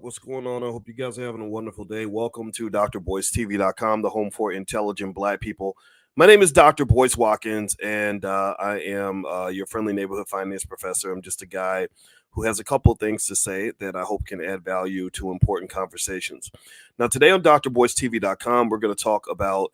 What's going on? I hope you guys are having a wonderful day. Welcome to drboystv.com, the home for intelligent Black people. My name is Dr. Boyce Watkins, and I am your friendly neighborhood finance professor. I'm just a guy who has a couple of things to say that I hope can add value to important conversations. Now, today on drboystv.com, we're going to talk about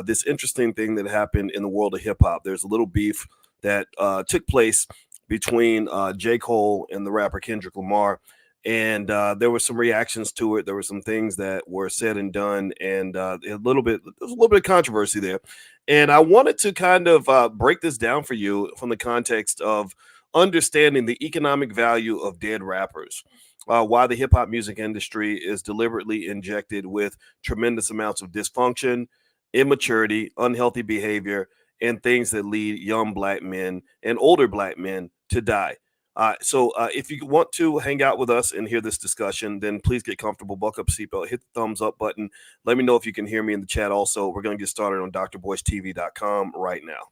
this interesting thing that happened in the world of hip hop. There's a little beef that took place between J. Cole and the rapper Kendrick Lamar. And there were some reactions to it. There were some things that were said and done, and there's a little bit of controversy there. And I wanted to kind of break this down for you from the context of understanding the economic value of dead rappers. Why the hip hop music industry is deliberately injected with tremendous amounts of dysfunction, immaturity, unhealthy behavior, and things that lead young Black men and older Black men to die. So if you want to hang out with us and hear this discussion, then please get comfortable, buckle up seatbelt, hit the thumbs up button. Let me know if you can hear me in the chat also. We're going to get started on drboystv.com right now.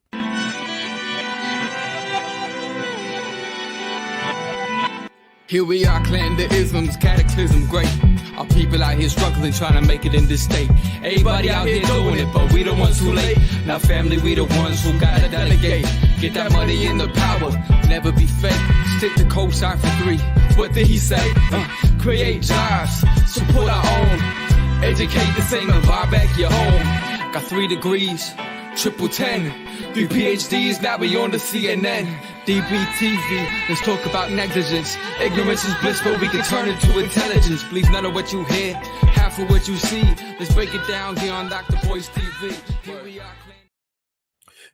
Here we are, clan the isms, cataclysm, great. Our people out here struggling, trying to make it in this state. Everybody out here doing it, but we the ones who late. Now family, we the ones who gotta delegate. Get that money in the power, never be fake. Stick to co-sign for 3. What did he say? Create jobs, support our own. Educate the same and buy back your home. Got 3 degrees, triple 10. 3 PhDs, now we on the CNN. DBTV, let's talk about negligence. Ignorance is bliss, but we can turn it to intelligence. Believe none of what you hear, half of what you see. Let's break it down here on Dr. Boyce TV. Here we are.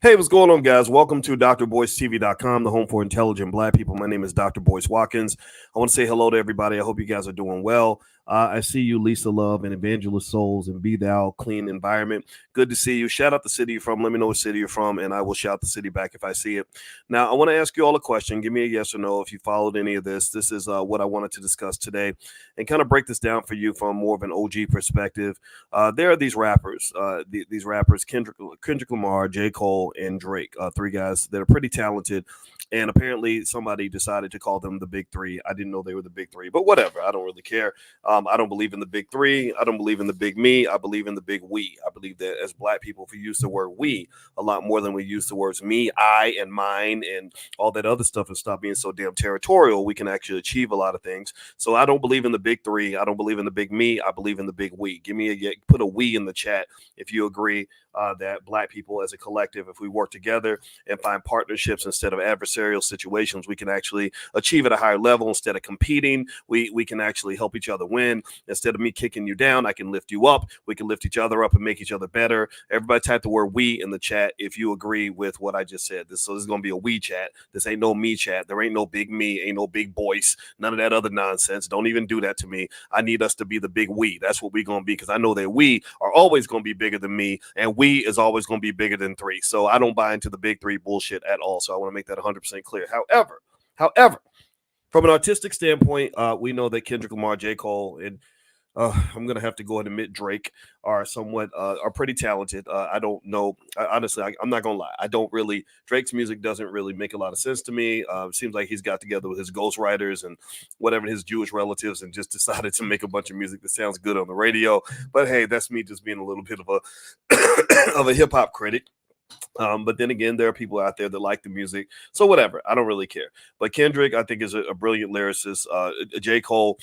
Hey, what's going on, guys? Welcome to drboystv.com, the home for intelligent Black people. My name is Dr. Boyce Watkins. I want to say hello to everybody. I hope you guys are doing well. I see you, Lisa Love, and Evangelist Souls, and Be Thou Clean Environment. Good to see you. Shout out the city you're from. Let me know what city you're from, and I will shout the city back if I see it. Now, I want to ask you all a question. Give me a yes or no if you followed any of this. This is what I wanted to discuss today and kind of break this down for you from more of an OG perspective. There are these rappers, these rappers, Kendrick Lamar, J. Cole, and Drake, 3 guys that are pretty talented. And apparently somebody decided to call them the big 3. I didn't know they were the big 3, but whatever. I don't really care. I don't believe in the big 3. I don't believe in the big me. I believe in the big we. I believe that as Black people, if we use the word we a lot more than we use the words me, I, and mine, and all that other stuff, and stop being so damn territorial, we can actually achieve a lot of things. So I don't believe in the big 3. I don't believe in the big me. I believe in the big we. Put a we in the chat if you agree that Black people as a collective, if we work together and find partnerships instead of adversarial situations, we can actually achieve at a higher level. Instead of competing, we can actually help each other win. Instead of me kicking you down, I can lift you up. We can lift each other up and make each other better. Everybody type the word we in the chat if you agree with what I just said. This is going to be a we chat. This ain't no me chat. There ain't no big me, ain't no big voice, none of that other nonsense. Don't even do that to me. I need us to be the big we. That's what we're going to be, because I know that we are always going to be bigger than me, and we is always going to be bigger than 3. So I don't buy into the big 3 bullshit at all. So I want to make that 100% clear. However, from an artistic standpoint, we know that Kendrick Lamar, J. Cole, and I'm going to have to go ahead and admit Drake are pretty talented. I don't know. Honestly, I'm not going to lie. Drake's music doesn't really make a lot of sense to me. It seems like he's got together with his ghostwriters and whatever, his Jewish relatives, and just decided to make a bunch of music that sounds good on the radio. But hey, that's me just being a little bit of a of a hip hop critic. But then again, there are people out there that like the music. So whatever, I don't really care. But Kendrick, I think, is a brilliant lyricist. J. Cole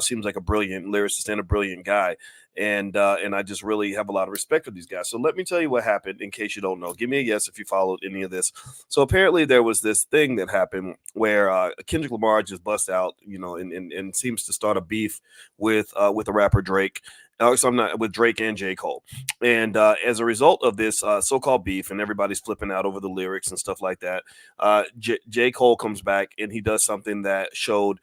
seems like a brilliant lyricist and a brilliant guy. And I just really have a lot of respect for these guys. So let me tell you what happened in case you don't know. Give me a yes if you followed any of this. So apparently there was this thing that happened where Kendrick Lamar just busts out, and seems to start a beef with the rapper Drake. So I'm not with Drake and J. Cole. And as a result of this so-called beef, and everybody's flipping out over the lyrics and stuff like that, J. Cole comes back and he does something that showed,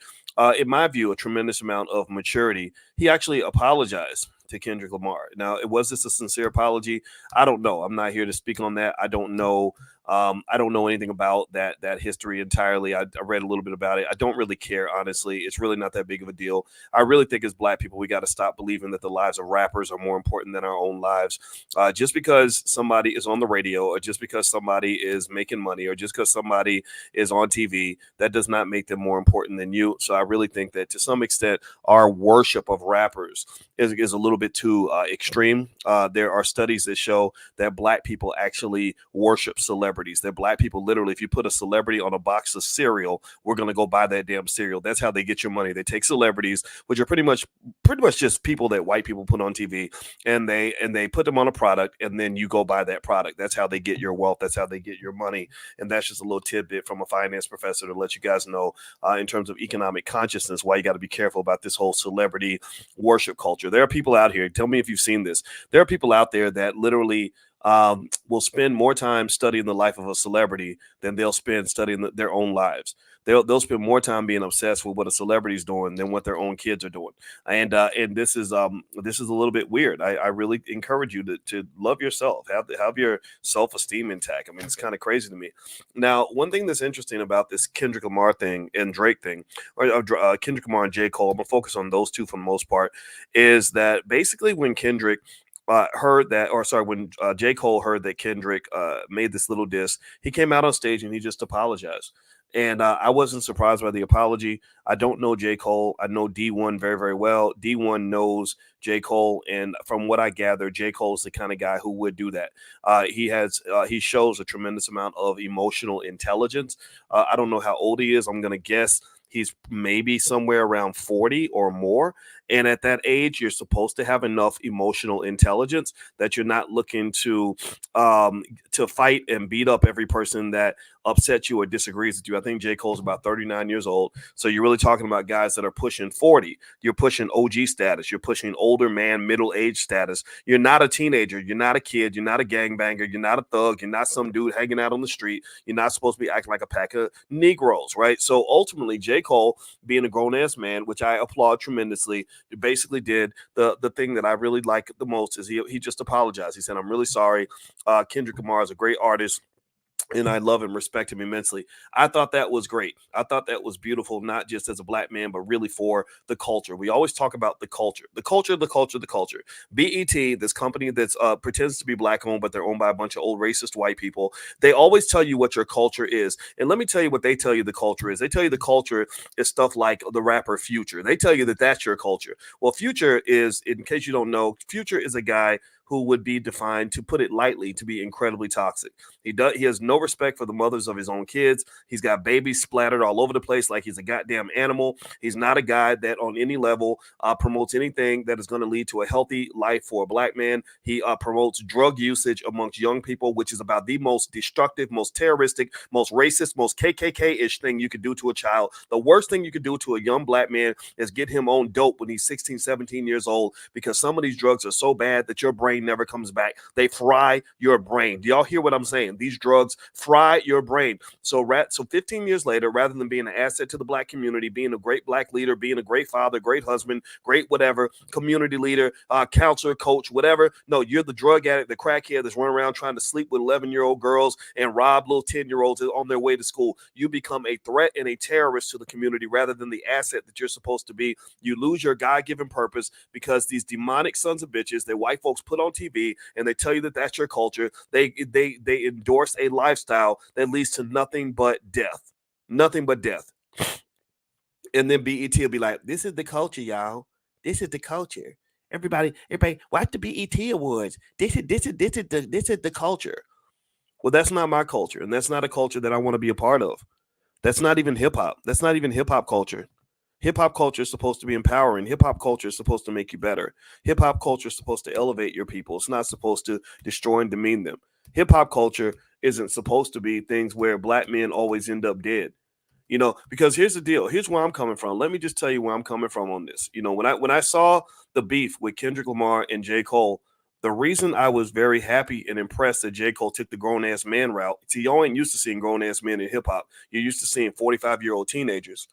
in my view, a tremendous amount of maturity. He actually apologized to Kendrick Lamar. Now, was this a sincere apology? I don't know. I'm not here to speak on that. I don't know I don't know anything about that history entirely. I read a little bit about it. I don't really care, honestly. It's really not that big of a deal. I really think as Black people, we got to stop believing that the lives of rappers are more important than our own lives. Just because somebody is on the radio, or just because somebody is making money, or just because somebody is on TV, that does not make them more important than you. So I really think that to some extent, our worship of rappers is a little bit too extreme. There are studies that show that Black people actually worship celebrities. That Black people literally, if you put a celebrity on a box of cereal, we're gonna go buy that damn cereal. That's how they get your money. They take celebrities, which are pretty much just people that white people put on TV, and they put them on a product, and then you go buy that product. That's how they get your wealth. That's how they get your money. And that's just a little tidbit from a finance professor to let you guys know, in terms of economic consciousness, why you got to be careful about this whole celebrity worship culture. There are people out here. Tell me if you've seen this. There are people out there that literally will spend more time studying the life of a celebrity than they'll spend studying their own lives. They'll spend more time being obsessed with what a celebrity's doing than what their own kids are doing. And this is a little bit weird. I really encourage you to love yourself, have your self-esteem intact. I mean, it's kind of crazy to me. Now, one thing that's interesting about this Kendrick Lamar thing and Drake thing, or Kendrick Lamar and J. Cole, I'm gonna focus on those two for the most part, is that basically when Kendrick when J. Cole heard that Kendrick made this little diss, he came out on stage and he just apologized. And I wasn't surprised by the apology. I don't know J. Cole. I know D1 very, very well. D1 knows J. Cole. And from what I gather, J. Cole is the kind of guy who would do that. He shows a tremendous amount of emotional intelligence. I don't know how old he is. I'm going to guess he's maybe somewhere around 40 or more. And at that age, you're supposed to have enough emotional intelligence that you're not looking to fight and beat up every person that upsets you or disagrees with you. I think J. Cole's about 39 years old. So you're really talking about guys that are pushing 40. You're pushing OG status. You're pushing older man, middle age status. You're not a teenager. You're not a kid. You're not a gangbanger. You're not a thug. You're not some dude hanging out on the street. You're not supposed to be acting like a pack of Negroes, right? So ultimately, J. Cole, being a grown-ass man, which I applaud tremendously, basically did the thing that I really like the most is he just apologized. He said, "I'm really sorry. Kendrick Lamar is a great artist, and I love and respect him immensely." I thought that was great. I thought that was beautiful, not just as a Black man, but really for the culture. We always talk about the culture, the culture, the culture, the culture. BET, this company that's pretends to be Black owned, but they're owned by a bunch of old racist white people. They always tell you what your culture is. And let me tell you what they tell you the culture is. They tell you the culture is stuff like the rapper Future. They tell you that that's your culture. Well, Future is, in case you don't know, Future is a guy who would be defined, to put it lightly, to be incredibly toxic. He has no respect for the mothers of his own kids. He's got babies splattered all over the place like he's a goddamn animal. He's not a guy that on any level promotes anything that is going to lead to a healthy life for a Black man. He promotes drug usage amongst young people, which is about the most destructive, most terroristic, most racist, most KKK-ish thing you could do to a child. The worst thing you could do to a young Black man is get him on dope when he's 16, 17 years old, because some of these drugs are so bad that your brain never comes back. They fry your brain. Do y'all hear what I'm saying? These drugs fry your brain. So 15 years later, rather than being an asset to the Black community, being a great Black leader, being a great father, great husband, great whatever, community leader, counselor, coach, whatever. No, you're the drug addict, the crackhead that's running around trying to sleep with 11-year-old girls and rob little 10-year-olds on their way to school. You become a threat and a terrorist to the community rather than the asset that you're supposed to be. You lose your God-given purpose because these demonic sons of bitches that white folks put on TV and they tell you that that's your culture. They endorse a lifestyle that leads to nothing but death. Nothing but death. And then BET will be like, "This is the culture, y'all. This is the culture. Everybody, watch the BET Awards. This is the culture." Well, that's not my culture, and that's not a culture that I want to be a part of. That's not even hip hop. That's not even hip hop culture. Hip hop culture is supposed to be empowering. Hip hop culture is supposed to make you better. Hip hop culture is supposed to elevate your people. It's not supposed to destroy and demean them. Hip hop culture isn't supposed to be things where Black men always end up dead. Because here's the deal. Here's where I'm coming from. Let me just tell you where I'm coming from on this. When I saw the beef with Kendrick Lamar and J. Cole, the reason I was very happy and impressed that J. Cole took the grown-ass man route. See, y'all ain't used to seeing grown-ass men in hip-hop. You're used to seeing 45-year-old teenagers,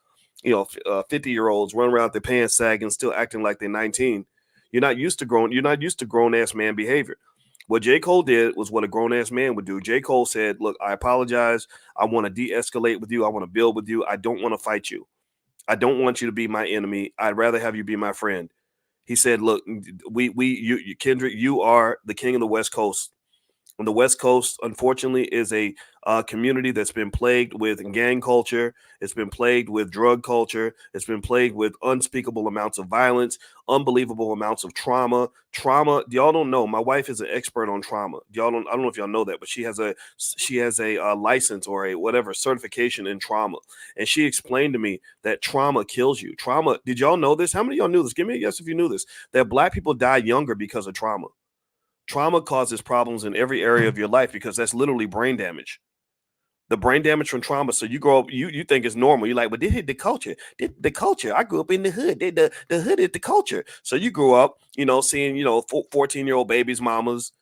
50-year-olds run around with their pants sagging, still acting like they're 19. You're not used to grown-ass man behavior. What J. Cole did was what a grown ass man would do. J. Cole said, "Look, I apologize. I want to de-escalate with you. I want to build with you. I don't want to fight you. I don't want you to be my enemy. I'd rather have you be my friend." He said, "Look, Kendrick, you are the king of the West Coast. And the West Coast, unfortunately, is a community that's been plagued with gang culture. It's been plagued with drug culture. It's been plagued with unspeakable amounts of violence, unbelievable amounts of trauma. Trauma. Y'all don't know. My wife is an expert on trauma. Y'all don't. I don't know if y'all know that, but she has a license or a whatever certification in trauma, and she explained to me that trauma kills you. Trauma. Did y'all know this? How many of y'all knew this? Give me a yes if you knew this. That Black people die younger because of trauma. Trauma causes problems in every area of your life because that's literally brain damage. The brain damage from trauma. So you grow up, you think it's normal. You're like, but this is the culture. The culture. I grew up in the hood. The hood is the culture. So you grew up, seeing, 14-year-old babies, mamas,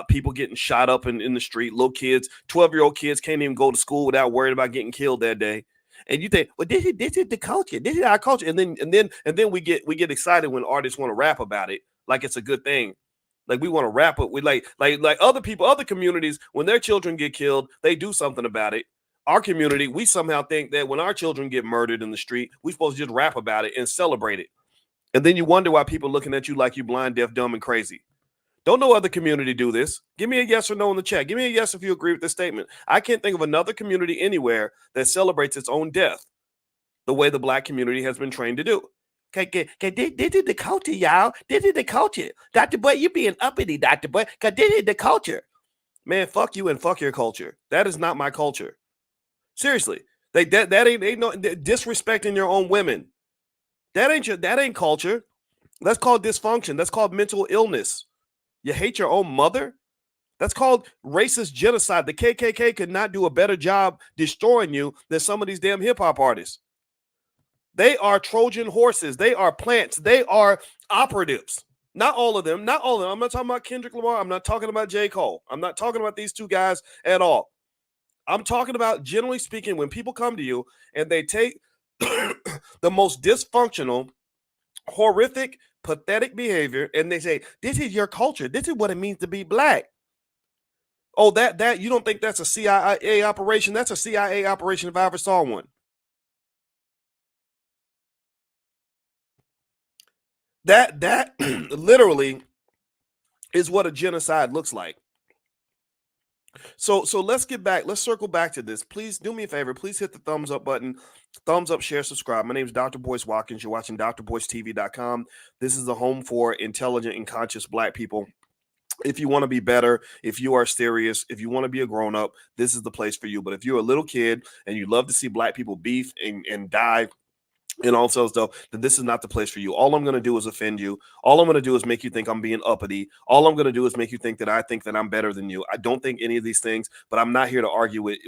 people getting shot up in the street, little kids, 12-year-old kids can't even go to school without worrying about getting killed that day. And you think, well, this is the culture. This is our culture. And then we get excited when artists want to rap about it like it's a good thing. Like we want to rap it. We like other people, other communities, when their children get killed, they do something about it. Our community, we somehow think that when our children get murdered in the street, we're supposed to just rap about it and celebrate it. And then you wonder why people looking at you like you blind, deaf, dumb, and crazy. Don't no other community do this. Give me a yes or no in the chat. Give me a yes if you agree with this statement. I can't think of another community anywhere that celebrates its own death the way the Black community has been trained to do. Okay, this is the culture, y'all. This is the culture. Dr. Boy, you being uppity, Dr. Boy, because this is the culture. Man, fuck you and fuck your culture. That is not my culture. Seriously. That ain't no disrespecting your own women. That ain't culture. That's called dysfunction. That's called mental illness. You hate your own mother? That's called racist genocide. The KKK could not do a better job destroying you than some of these damn hip-hop artists. They are Trojan horses. They are plants. They are operatives. Not all of them. Not all of them. I'm not talking about Kendrick Lamar. I'm not talking about J. Cole. I'm not talking about these two guys at all. I'm talking about, generally speaking, when people come to you and they take the most dysfunctional, horrific, pathetic behavior and they say, this is your culture. This is what it means to be Black. Oh, that you don't think that's a CIA operation? That's a CIA operation if I ever saw one. That literally is what a genocide looks like. So let's get back. Let's circle back to this. Please do me a favor. Please hit the thumbs up button. Thumbs up, share, subscribe. My name is Dr. Boyce Watkins. You're watching drboycetv.com. This is the home for intelligent and conscious Black people. If you want to be better, if you are serious, if you want to be a grown-up, this is the place for you. But if you're a little kid and you love to see Black people beef and die and all sorts of stuff, then this is not the place for you. All I'm going to do is offend you. All I'm going to do is make you think I'm being uppity. All I'm going to do is make you think that I think that I'm better than you. I don't think any of these things, but I'm not here to argue with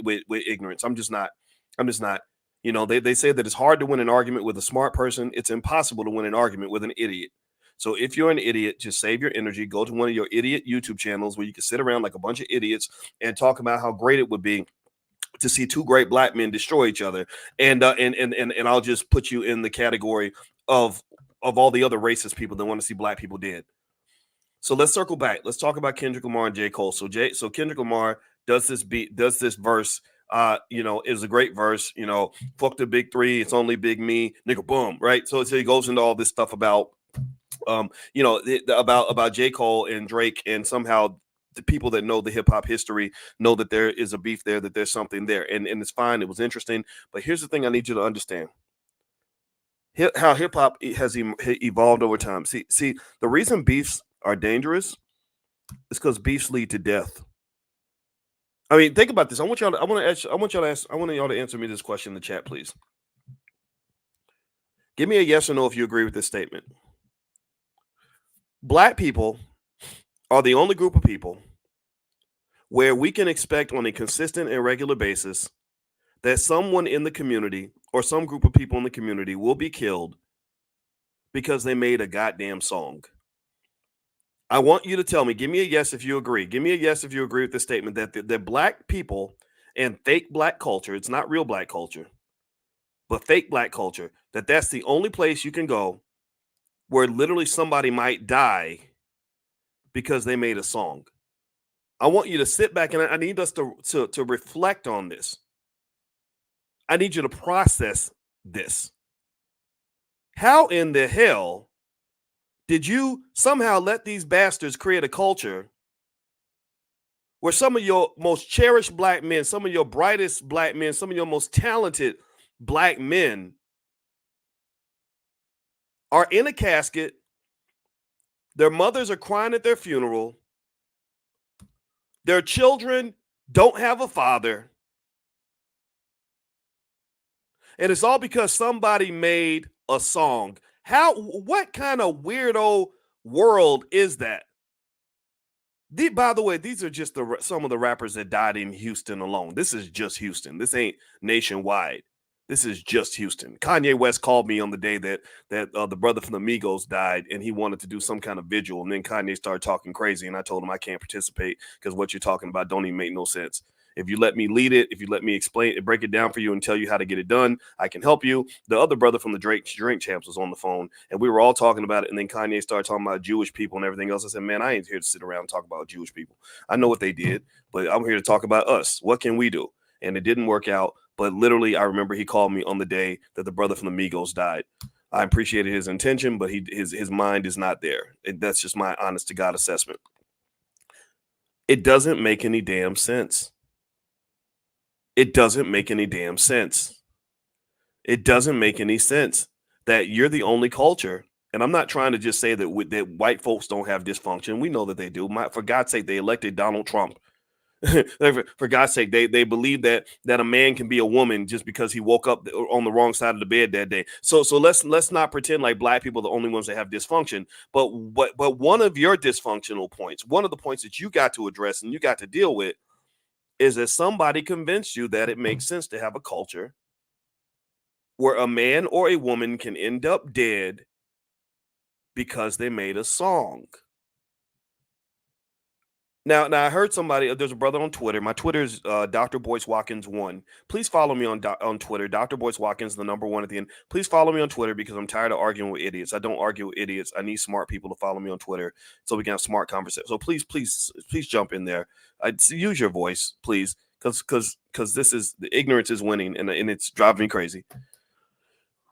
ignorance. I'm just not. They say that it's hard to win an argument with a smart person. It's impossible to win an argument with an idiot. So if you're an idiot, just save your energy. Go to one of your idiot YouTube channels where you can sit around like a bunch of idiots and talk about how great it would be to see two great Black men destroy each other. And I'll just put you in the category of all the other racist people that want to see Black people dead. So let's circle back. Let's talk about Kendrick Lamar and J. Cole. So Kendrick Lamar does this verse. Is a great verse. Fuck the big three. It's only big me, nigga. Boom. Right. So he goes into all this stuff about about J. Cole and Drake, and somehow the people that know the hip hop history know that there is a beef there, that there's something there, and it's fine. It was interesting, but here's the thing I need you to understand: how hip hop has evolved over time. See, the reason beefs are dangerous is because beefs lead to death. I mean, think about this. I want y'all to answer me this question in the chat, please. Give me a yes or no if you agree with this statement. Black people are the only group of people where we can expect on a consistent and regular basis that someone in the community or some group of people in the community will be killed because they made a goddamn song. I want you to tell me, give me a yes if you agree. Give me a yes if you agree with this statement that the Black people and fake Black culture, it's not real Black culture, but fake Black culture, that's the only place you can go where literally somebody might die because they made a song. I want you to sit back and I need us to reflect on this. I need you to process this. How in the hell did you somehow let these bastards create a culture where some of your most cherished black men, some of your brightest black men, some of your most talented black men are in a casket? Their mothers are crying at their funeral. Their children don't have a father. And it's all because somebody made a song. What kind of weirdo world is that? By the way, these are just some of the rappers that died in Houston alone. This is just Houston. This ain't nationwide. This is just Houston. Kanye West called me on the day that the brother from the Migos died, and he wanted to do some kind of vigil. And then Kanye started talking crazy, and I told him I can't participate because what you're talking about don't even make no sense. If you let me lead it, if you let me explain it, break it down for you and tell you how to get it done, I can help you. The other brother from the Drink Champs was on the phone, and we were all talking about it. And then Kanye started talking about Jewish people and everything else. I said, man, I ain't here to sit around and talk about Jewish people. I know what they did, but I'm here to talk about us. What can we do? And it didn't work out. But literally, I remember he called me on the day that the brother from the Migos died. I appreciated his intention, but his mind is not there. That's just my honest to God assessment. It doesn't make any damn sense. It doesn't make any damn sense. It doesn't make any sense that you're the only culture. And I'm not trying to just say that white folks don't have dysfunction. We know that they do. For God's sake, they elected Donald Trump. For God's sake, they believe that a man can be a woman just because he woke up on the wrong side of the bed that day. So let's not pretend like black people are the only ones that have dysfunction. But one of your dysfunctional points, one of the points that you got to address and you got to deal with, is that somebody convinced you that it makes sense to have a culture where a man or a woman can end up dead because they made a song. Now I heard somebody. There's a brother on Twitter. My Twitter is Dr. Boyce Watkins 1. Please follow me on Twitter. Dr. Boyce Watkins, the number 1 at the end. Please follow me on Twitter because I'm tired of arguing with idiots. I don't argue with idiots. I need smart people to follow me on Twitter so we can have smart conversations. So please jump in there. Use your voice, please, because this is the ignorance is winning and it's driving me crazy.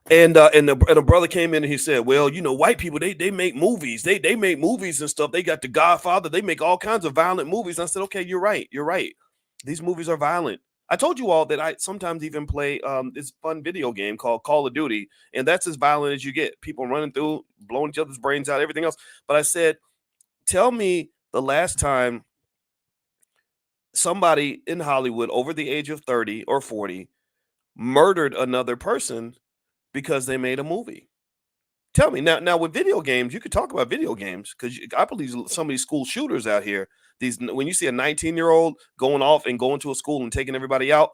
And a brother came in and he said, well, white people, they make movies. They make movies and stuff. They got The Godfather. They make all kinds of violent movies. And I said, okay, you're right. These movies are violent. I told you all that I sometimes even play this fun video game called Call of Duty. And that's as violent as you get. People running through, blowing each other's brains out, everything else. But I said, tell me the last time somebody in Hollywood over the age of 30 or 40 murdered another person because they made a movie. Tell me now with video games, you could talk about video games because I believe some of these school shooters out here, when you see a 19-year-old going off and going to a school and taking everybody out,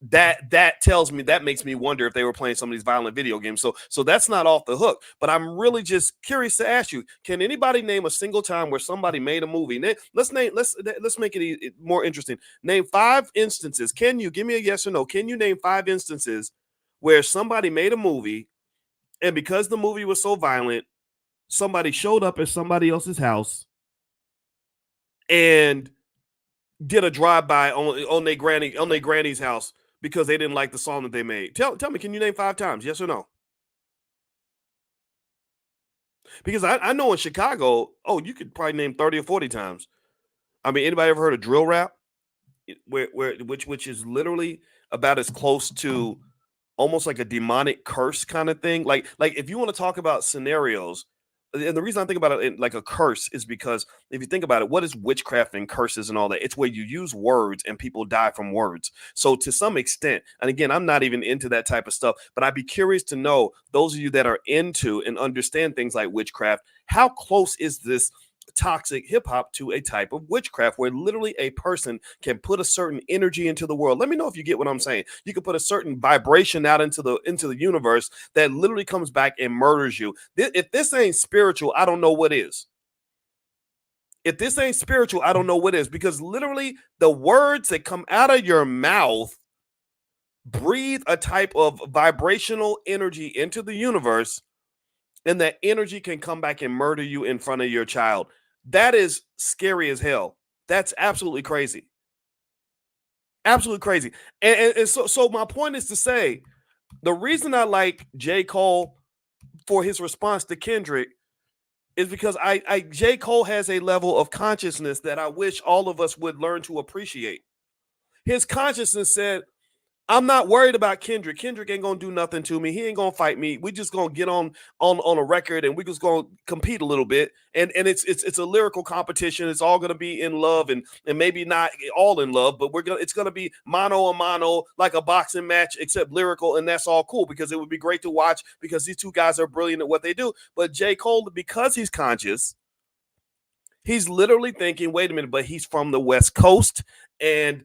that tells me, that makes me wonder if they were playing some of these violent video games. So that's not off the hook, but I'm really just curious to ask you, can anybody name a single time where somebody made a movie? Let's make it more interesting. Name 5 instances. Can you give me a yes or no? Can you name 5 instances where somebody made a movie and because the movie was so violent, somebody showed up at somebody else's house and did a drive-by on their granny's house because they didn't like the song that they made? Tell me, can you name 5 times? Yes or no? Because I know in Chicago, you could probably name 30 or 40 times. I mean, anybody ever heard of drill rap? Which is literally about as close to almost like a demonic curse kind of thing. Like if you want to talk about scenarios, and the reason I think about it like a curse is because if you think about it, what is witchcraft and curses and all that? It's where you use words and people die from words. So to some extent, and again, I'm not even into that type of stuff, but I'd be curious to know, those of you that are into and understand things like witchcraft, how close is this toxic hip hop to a type of witchcraft where literally a person can put a certain energy into the world? Let me know if you get what I'm saying. You can put a certain vibration out into the universe that literally comes back and murders you. If this ain't spiritual, I don't know what is. If this ain't spiritual, I don't know what is, because literally the words that come out of your mouth breathe a type of vibrational energy into the universe, and that energy can come back and murder you in front of your child. That is scary as hell. That's absolutely crazy. Absolutely crazy. And so my point is to say the reason I like J. Cole for his response to Kendrick is because J. Cole has a level of consciousness that I wish all of us would learn to appreciate. His consciousness said, I'm not worried about Kendrick. Kendrick ain't gonna do nothing to me. He ain't gonna fight me. We just gonna get on a record and we just gonna compete a little bit. And it's a lyrical competition. It's all gonna be in love and maybe not all in love, but it's gonna be mano a mano like a boxing match, except lyrical, and that's all cool because it would be great to watch because these two guys are brilliant at what they do. But J. Cole, because he's conscious, he's literally thinking, wait a minute, but he's from the West Coast, and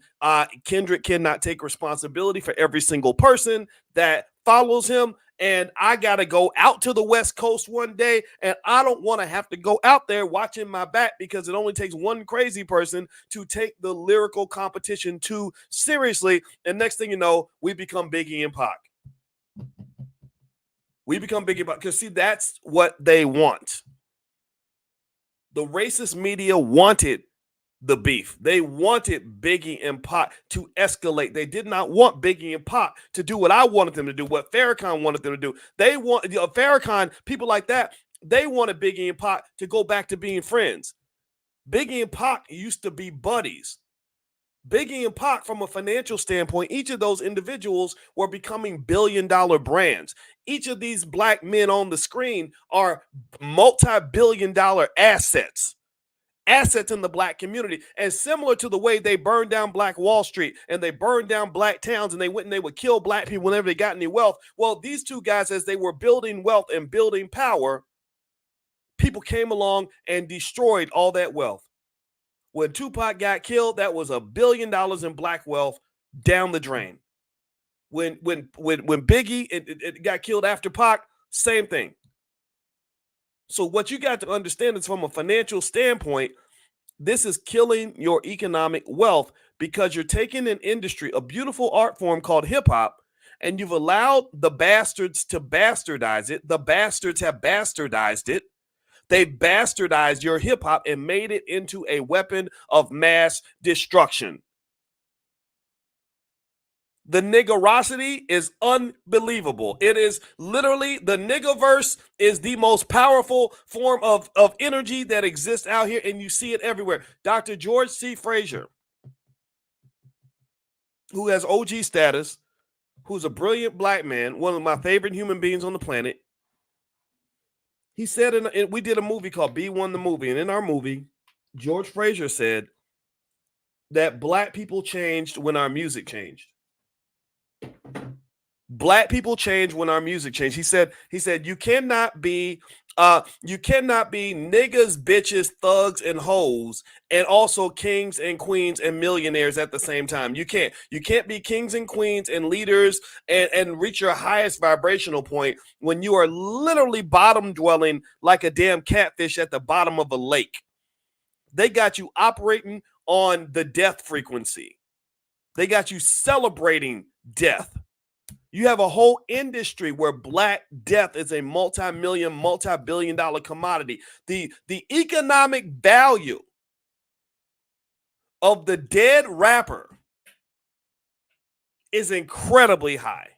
Kendrick cannot take responsibility for every single person that follows him. And I got to go out to the West Coast one day, and I don't want to have to go out there watching my back because it only takes one crazy person to take the lyrical competition too seriously. And next thing you know, we become Biggie and Pac. We become Biggie and Pac because, see, that's what they want. The racist media wanted the beef. They wanted Biggie and Pac to escalate. They did not want Biggie and Pac to do what I wanted them to do, what Farrakhan wanted them to do. They want Farrakhan, people like that, they wanted Biggie and Pac to go back to being friends. Biggie and Pac used to be buddies. Biggie and Pac, from a financial standpoint, each of those individuals were becoming billion-dollar brands. Each of these black men on the screen are multi-billion-dollar assets in the black community. And similar to the way they burned down Black Wall Street and they burned down black towns and they went and they would kill black people whenever they got any wealth. Well, these two guys, as they were building wealth and building power, people came along and destroyed all that wealth. When Tupac got killed, that was $1 billion in black wealth down the drain. When Biggie it got killed after Pac, same thing. So what you got to understand is, from a financial standpoint, this is killing your economic wealth because you're taking an industry, a beautiful art form called hip hop, and you've allowed the bastards to bastardize it. The bastards have bastardized it. They bastardized your hip hop and made it into a weapon of mass destruction. The niggerosity is unbelievable. It is literally, the niggerverse is the most powerful form of energy that exists out here, and you see it everywhere. Dr. George C. Frazier, who has OG status, who's a brilliant black man, one of my favorite human beings on the planet, he said, we did a movie called B1 the Movie, and in our movie, George Frazier said that black people changed when our music changed. Black people change when our music changed. He said you cannot be niggas, bitches, thugs, and hoes, and also kings and queens and millionaires at the same time. You can't be kings and queens and leaders and reach your highest vibrational point when you are literally bottom dwelling like a damn catfish at the bottom of a lake. They got you operating on the death frequency. They got you celebrating death. You have a whole industry where black death is a multi-billion-dollar commodity. The economic value of the dead rapper is incredibly high.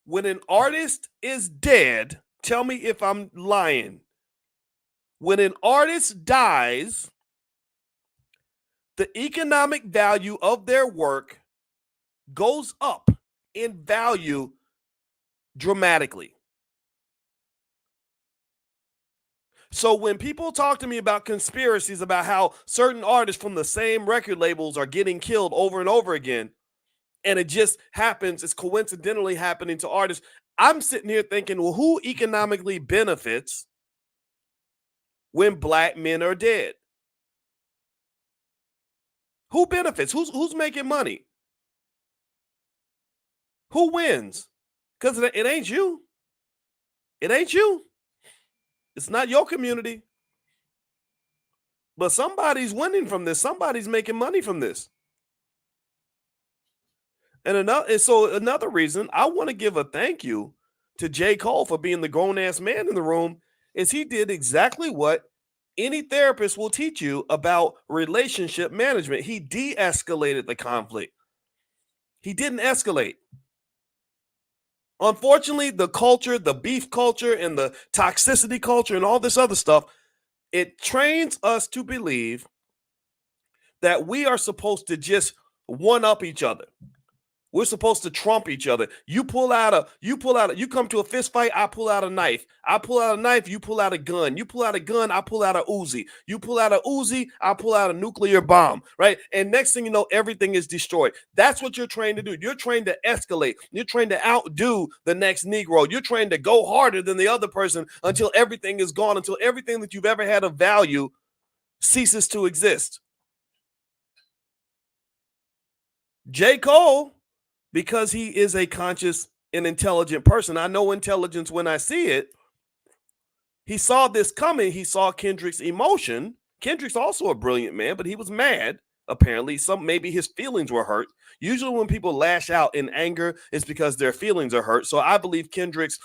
When an artist is dead, tell me if I'm lying. When an artist dies, the economic value of their work goes up in value dramatically. So when people talk to me about conspiracies about how certain artists from the same record labels are getting killed over and over again, and it just happens, it's coincidentally happening to artists, I'm sitting here thinking, well, who economically benefits when black men are dead? Who benefits? Who's making money? Who wins? Because it ain't you. It ain't you. It's not your community. But somebody's winning from this. Somebody's making money from this. And another reason I want to give a thank you to J. Cole for being the grown-ass man in the room is he did exactly what Any therapist will teach you about relationship management. He de-escalated the conflict. He didn't escalate. Unfortunately, the culture, the beef culture and the toxicity culture and all this other stuff, it trains us to believe that we are supposed to just one up each other. We're supposed to trump each other. You come to a fist fight, I pull out a knife. I pull out a knife, you pull out a gun. You pull out a gun, I pull out a Uzi. You pull out a Uzi, I pull out a nuclear bomb, right? And next thing you know, everything is destroyed. That's what you're trained to do. You're trained to escalate. You're trained to outdo the next Negro. You're trained to go harder than the other person until everything is gone, until everything that you've ever had of value ceases to exist. J. Cole, because he is a conscious and intelligent person, I know intelligence when I see it. He saw this coming. He saw Kendrick's emotion. Kendrick's also a brilliant man, but he was mad. Apparently, maybe his feelings were hurt. Usually, when people lash out in anger, it's because their feelings are hurt. So I believe Kendrick's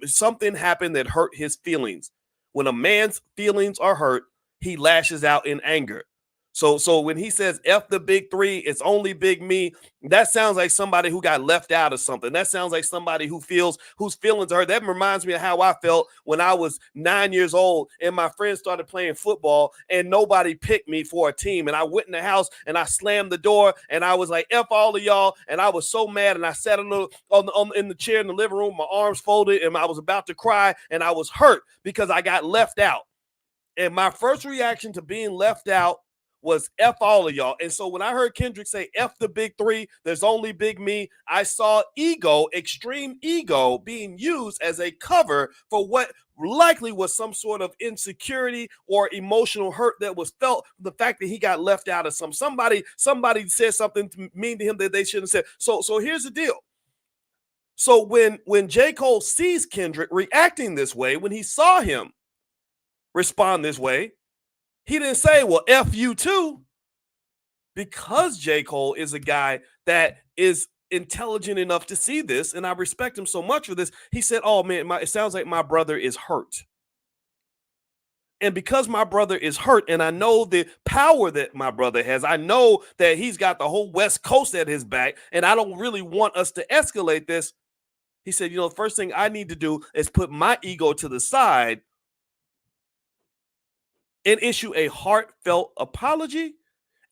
something happened that hurt his feelings. When a man's feelings are hurt, he lashes out in anger. So when he says F the big three, it's only big me, that sounds like somebody who got left out of something. That sounds like somebody whose feelings are hurt. That reminds me of how I felt when I was 9 years old and my friends started playing football and nobody picked me for a team. And I went in the house and I slammed the door and I was like, F all of y'all. And I was so mad and I sat in the chair in the living room, my arms folded, and I was about to cry and I was hurt because I got left out. And my first reaction to being left out was F all of y'all. And so when I heard Kendrick say F the big three, there's only big me, I saw ego, extreme ego, being used as a cover for what likely was some sort of insecurity or emotional hurt that was felt, the fact that he got left out of somebody said something mean to him that they shouldn't have said. So here's the deal. So when J. Cole sees Kendrick reacting this way, when he saw him respond this way, he didn't say, well, F you too, because J. Cole is a guy that is intelligent enough to see this, and I respect him so much for this. He said, oh, man, it sounds like my brother is hurt. And because my brother is hurt, and I know the power that my brother has, I know that he's got the whole West Coast at his back, and I don't really want us to escalate this. He said, the first thing I need to do is put my ego to the side and issue a heartfelt apology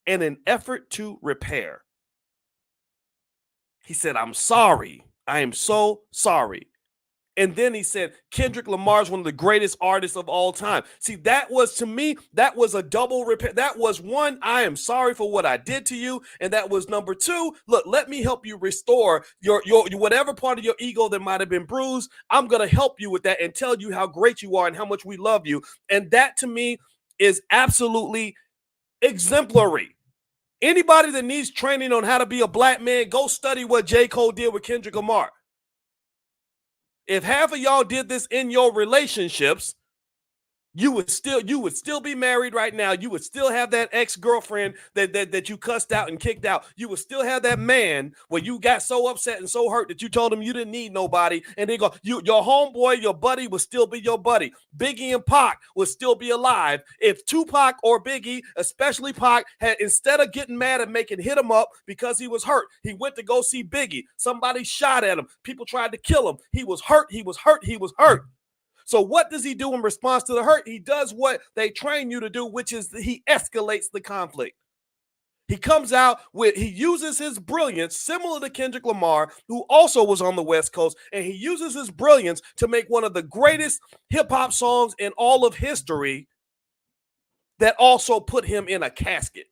and an effort to repair. He said, I'm sorry. I am so sorry. And then he said, Kendrick Lamar is one of the greatest artists of all time. See, that was, to me, that was a double repair. That was one, I am sorry for what I did to you. And that was number two, look, let me help you restore your whatever part of your ego that might have been bruised. I'm going to help you with that and tell you how great you are and how much we love you. And that, to me, is absolutely exemplary. Anybody that needs training on how to be a black man, go study what J. Cole did with Kendrick Lamar. If half of y'all did this in your relationships, you would still be married right now. You would still have that ex-girlfriend that you cussed out and kicked out. You would still have that man where you got so upset and so hurt that you told him you didn't need nobody. And they go, your homeboy, your buddy would still be your buddy. Biggie and Pac would still be alive. If Tupac or Biggie, especially Pac, had, instead of getting mad and hit him up because he was hurt, he went to go see Biggie. Somebody shot at him. People tried to kill him. He was hurt. He was hurt. He was hurt. So what does he do in response to the hurt? He does what they train you to do, which is he escalates the conflict. He comes out he uses his brilliance, similar to Kendrick Lamar, who also was on the West Coast, and he uses his brilliance to make one of the greatest hip-hop songs in all of history that also put him in a casket.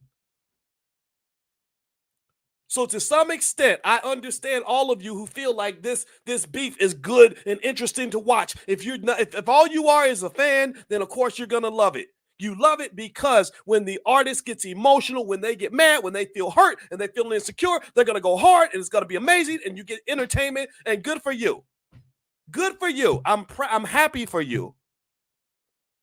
So to some extent, I understand all of you who feel like this beef is good and interesting to watch. If all you are is a fan, then of course you're gonna love it. You love it because when the artist gets emotional, when they get mad, when they feel hurt and they feel insecure, they're gonna go hard and it's gonna be amazing and you get entertainment, and good for you. Good for you. I'm happy for you.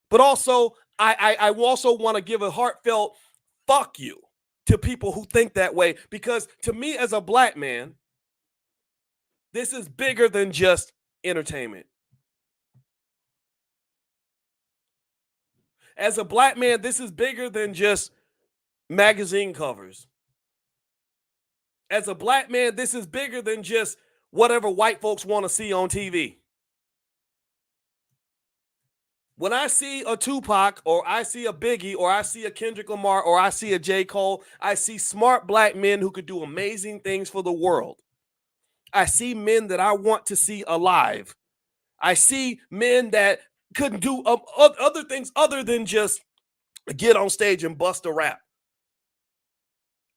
But also, I also want to give a heartfelt fuck you to people who think that way, because to me as a black man, this is bigger than just entertainment. As a black man, this is bigger than just magazine covers. As a black man, this is bigger than just whatever white folks want to see on TV. When I see a Tupac or I see a Biggie or I see a Kendrick Lamar or I see a J. Cole, I see smart black men who could do amazing things for the world. I see men that I want to see alive. I see men that couldn't do other things other than just get on stage and bust a rap.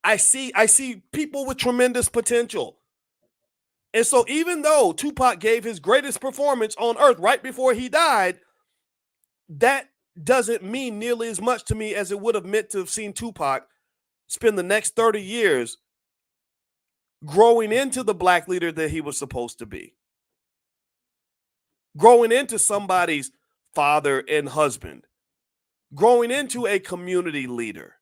I see people with tremendous potential. And so even though Tupac gave his greatest performance on earth right before he died, that doesn't mean nearly as much to me as it would have meant to have seen Tupac spend the next 30 years growing into the black leader that he was supposed to be. Growing into somebody's father and husband. Growing into a community leader.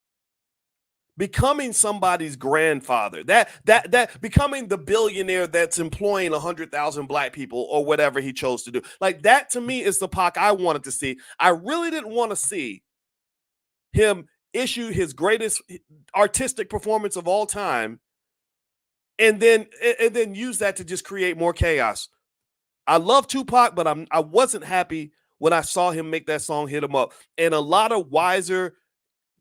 Becoming somebody's grandfather, that becoming the billionaire that's employing 100,000 black people or whatever he chose to do. Like that to me is the Pac I wanted to see. I really didn't want to see him issue his greatest artistic performance of all time and then use that to just create more chaos. I love Tupac, but I wasn't happy when I saw him make that song Hit 'Em Up. And a lot of wiser,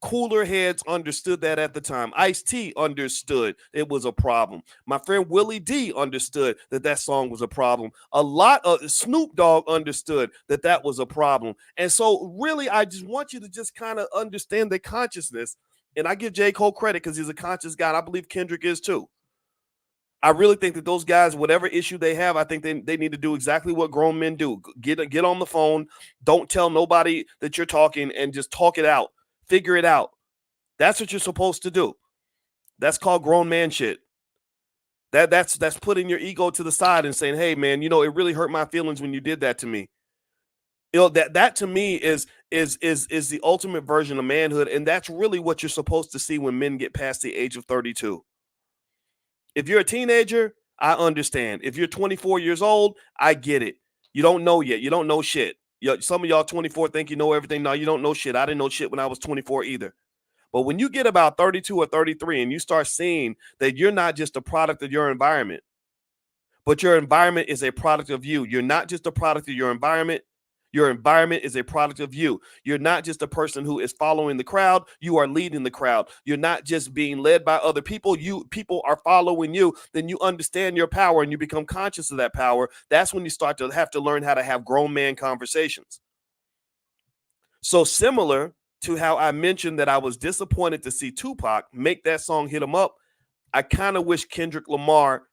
cooler heads understood that at the time. Ice-T understood it was a problem. My friend Willie D understood that song was a problem. A lot of Snoop Dogg understood that was a problem. And so really, I just want you to just kind of understand the consciousness. And I give J. Cole credit because he's a conscious guy. And I believe Kendrick is too. I really think that those guys, whatever issue they have, I think they need to do exactly what grown men do. Get on the phone. Don't tell nobody that you're talking and just talk it out. Figure it out. That's what you're supposed to do. That's called grown man shit. That's putting your ego to the side and saying, "Hey, man, it really hurt my feelings when you did that to me." That to me is the ultimate version of manhood, and that's really what you're supposed to see when men get past the age of 32. If you're a teenager, I understand. If you're 24 years old, I get it. You don't know yet. You don't know shit. Some of y'all 24 think you know everything. No, you don't know shit. I didn't know shit when I was 24 either. But when you get about 32 or 33 and you start seeing that you're not just a product of your environment, but your environment is a product of you. You're not just a product of your environment. Your environment is a product of you. You're not just a person who is following the crowd. You are leading the crowd. You're not just being led by other people. People are following you. Then you understand your power and you become conscious of that power. That's when you start to have to learn how to have grown man conversations. So similar to how I mentioned that I was disappointed to see Tupac make that song Hit 'Em Up, I kind of wish Kendrick Lamar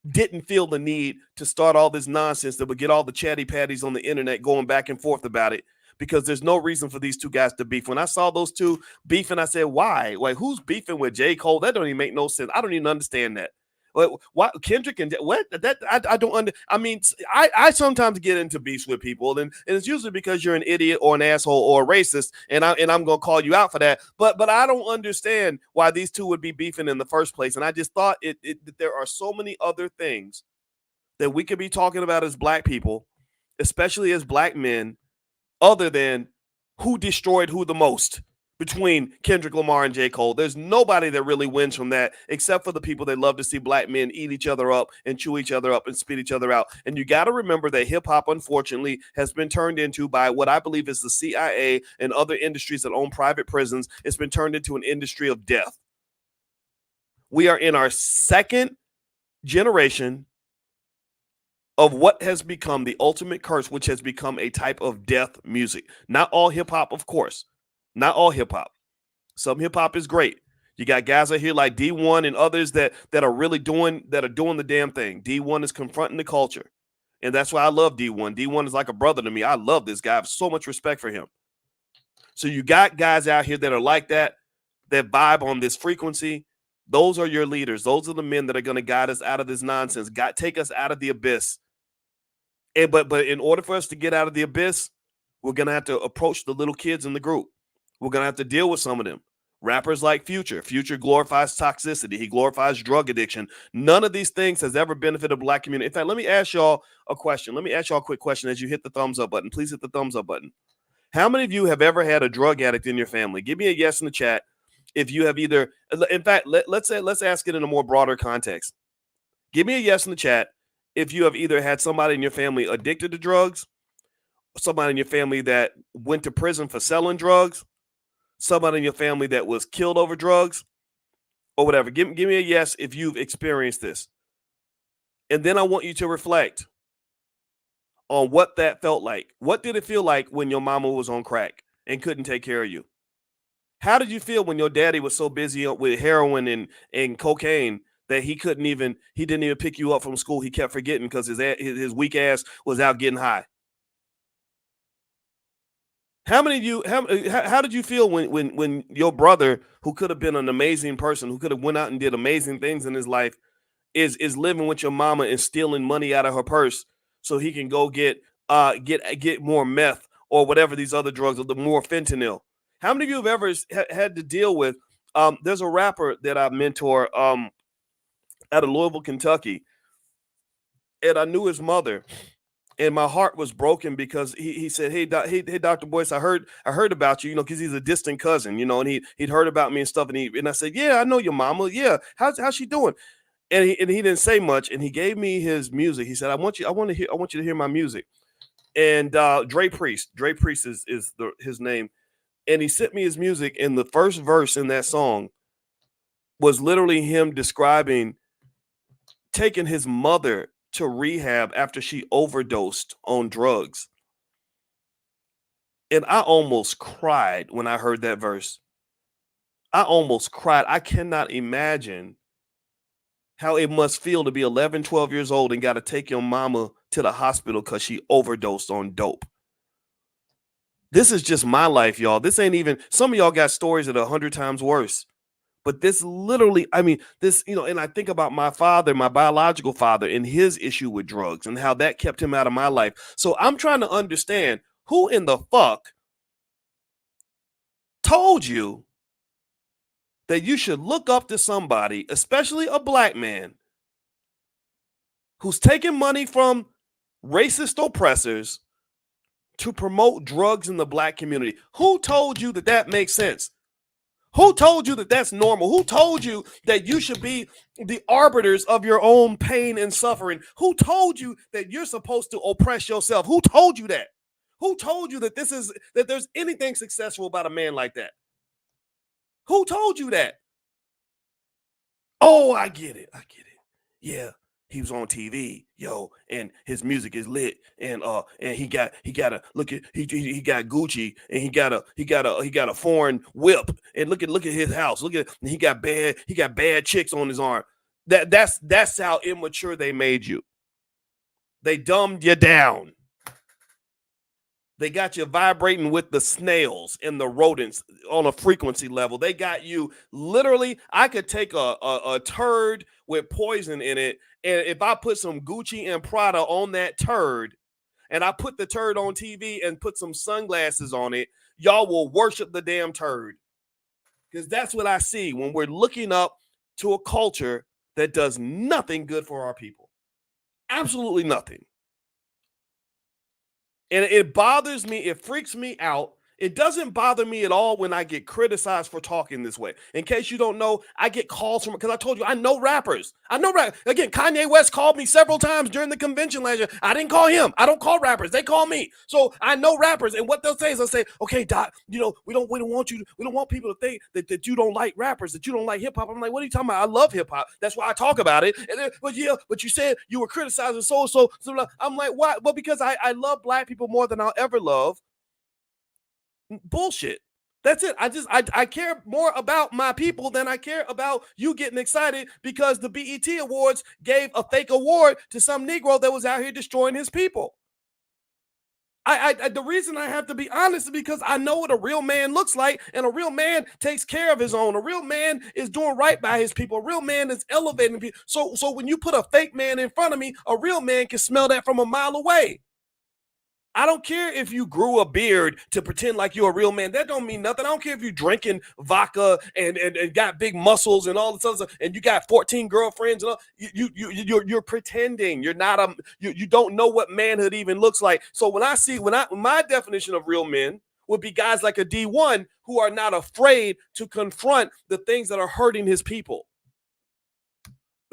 didn't feel the need to start all this nonsense that would get all the chatty patties on the internet going back and forth about it, because there's no reason for these two guys to beef. When I saw those two beefing, I said, why? Like, who's beefing with J. Cole? That don't even make no sense. I don't even understand that. Why Kendrick and what? I don't under. I mean, I sometimes get into beefs with people, and it's usually because you're an idiot or an asshole or a racist, and I'm gonna call you out for that. But I don't understand why these two would be beefing in the first place. And I just thought that there are so many other things that we could be talking about as black people, especially as black men, other than who destroyed who the most between Kendrick Lamar and J. Cole. There's nobody that really wins from that except for the people that love to see black men eat each other up and chew each other up and spit each other out. And you got to remember that hip hop, unfortunately, has been turned into, by what I believe is the CIA and other industries that own private prisons, it's been turned into an industry of death. We are in our second generation of what has become the ultimate curse, which has become a type of death music. Not all hip hop, of course. Not all hip hop. Some hip hop is great. You got guys out here like D1 and others that are really doing the damn thing. D1 is confronting the culture. And that's why I love D1. D1 is like a brother to me. I love this guy. I have so much respect for him. So you got guys out here that are like that vibe on this frequency. Those are your leaders. Those are the men that are going to guide us out of this nonsense. Take us out of the abyss. But in order for us to get out of the abyss, we're going to have to approach the little kids in the group. We're going to have to deal with some of them. Rappers like Future. Future glorifies toxicity. He glorifies drug addiction. None of these things has ever benefited the black community. In fact, let me ask y'all a question. Let me ask y'all a quick question as you hit the thumbs up button. Please hit the thumbs up button. How many of you have ever had a drug addict in your family? Give me a yes in the chat. If you have either, in fact, let's ask it in a more broader context. Give me a yes in the chat if you have either had somebody in your family addicted to drugs, somebody in your family that went to prison for selling drugs, somebody in your family that was killed over drugs, or whatever. Give me a yes if you've experienced this. And then I want you to reflect on what that felt like. What did it feel like when your mama was on crack and couldn't take care of you? How did you feel when your daddy was so busy with heroin and cocaine that he didn't even pick you up from school? He kept forgetting because his weak ass was out getting high. How many of you how did you feel when your brother, who could have been an amazing person, who could have went out and did amazing things in his life, is living with your mama and stealing money out of her purse so he can go get more meth or whatever these other drugs, or the more fentanyl? How many of you have ever had to deal with there's a rapper that I mentor out of Louisville, Kentucky, and I knew his mother. And my heart was broken because he said, hey, Dr. Boyce, I heard about you, because he's a distant cousin, and he'd heard about me and stuff. And I said, yeah, I know your mama. Yeah. How's she doing? And he didn't say much. And he gave me his music. He said, I want you to hear my music. And Dre Priest is his name. And he sent me his music. And the first verse in that song was literally him describing taking his mother to rehab after she overdosed on drugs. And I almost cried when I heard that verse. I almost cried. I cannot imagine how it must feel to be 11, 12 years old and got to take your mama to the hospital because she overdosed on dope. This is just my life, y'all. This ain't even, some of y'all got stories that are 100 times worse. But this literally, and I think about my father, my biological father, and his issue with drugs and how that kept him out of my life. So I'm trying to understand, who in the fuck told you that you should look up to somebody, especially a black man, who's taking money from racist oppressors to promote drugs in the black community? Who told you that makes sense? Who told you that that's normal? Who told you that you should be the arbiters of your own pain and suffering? Who told you that you're supposed to oppress yourself? Who told you that? Who told you that that there's anything successful about a man like that? Who told you that? Oh, I get it. Yeah. He was on TV, and his music is lit, and he got Gucci, and he got a foreign whip, and look at his house, he got bad chicks on his arm. That's how immature they made you. They dumbed you down. They got you vibrating with the snails and the rodents on a frequency level. They got you literally. I could take a turd with poison in it, and if I put some Gucci and Prada on that turd, and I put the turd on TV and put some sunglasses on it, y'all will worship the damn turd. Because that's what I see when we're looking up to a culture that does nothing good for our people. Absolutely nothing. And it bothers me. It freaks me out. It doesn't bother me at all when I get criticized for talking this way. In case you don't know, I get calls from, because I told you, I know rappers. Again, Kanye West called me several times during the convention last year. I didn't call him. I don't call rappers. They call me. So I know rappers. And what they'll say is, they'll say, okay, Doc, we don't want people to think that you don't like rappers, that you don't like hip hop. I'm like, what are you talking about? I love hip hop. That's why I talk about it. And then, but you said you were criticizing so. I'm like, why? Well, because I love black people more than I'll ever love. Bullshit. That's it. I care more about my people than I care about you getting excited because the BET Awards gave a fake award to some Negro that was out here destroying his people. The reason I have to be honest is because I know what a real man looks like, and a real man takes care of his own. A real man is doing right by his people. A real man is elevating people. So when you put a fake man in front of me, a real man can smell that from a mile away. I don't care if you grew a beard to pretend like you're a real man. That don't mean nothing. I don't care if you're drinking vodka and got big muscles and all this other stuff, and you got 14 girlfriends and all. You're pretending. You're not you don't know what manhood even looks like. So when my definition of real men, would be guys like a D1 who are not afraid to confront the things that are hurting his people.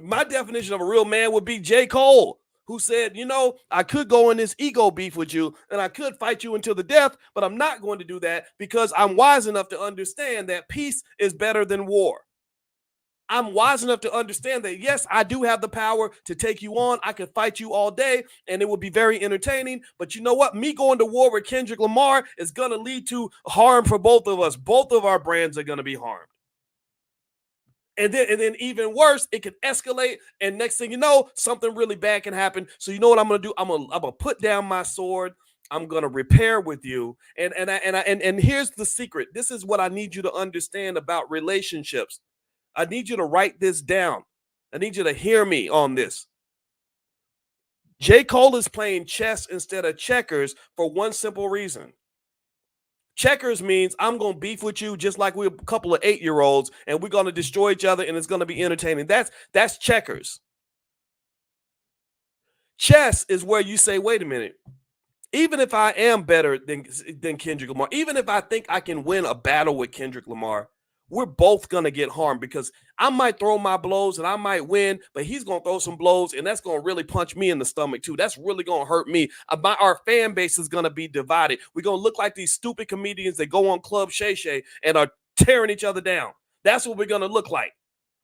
My definition of a real man would be J. Cole, who said, you know, I could go in this ego beef with you and I could fight you until the death, but I'm not going to do that because I'm wise enough to understand that peace is better than war. I'm wise enough to understand that, yes, I do have the power to take you on. I could fight you all day and it would be very entertaining. But you know what? Me going to war with Kendrick Lamar is going to lead to harm for both of us. Both of our brands are going to be harmed. And then even worse, it could escalate. And next thing you know, something really bad can happen. So you know what I'm going to do? I'm gonna put down my sword. I'm going to repair with you. And here's the secret. This is what I need you to understand about relationships. I need you to write this down. I need you to hear me on this. J. Cole is playing chess instead of checkers for one simple reason. Checkers means I'm going to beef with you just like we're a couple of 8-year-olds and we're going to destroy each other and it's going to be entertaining. That's checkers. Chess is where you say, wait a minute. Even if I am better than Kendrick Lamar, even if I think I can win a battle with Kendrick Lamar, we're both going to get harmed because I might throw my blows and I might win, but he's going to throw some blows and that's going to really punch me in the stomach too. That's really going to hurt me. Our fan base is going to be divided. We're going to look like these stupid comedians that go on Club Shay Shay and are tearing each other down. That's what we're going to look like.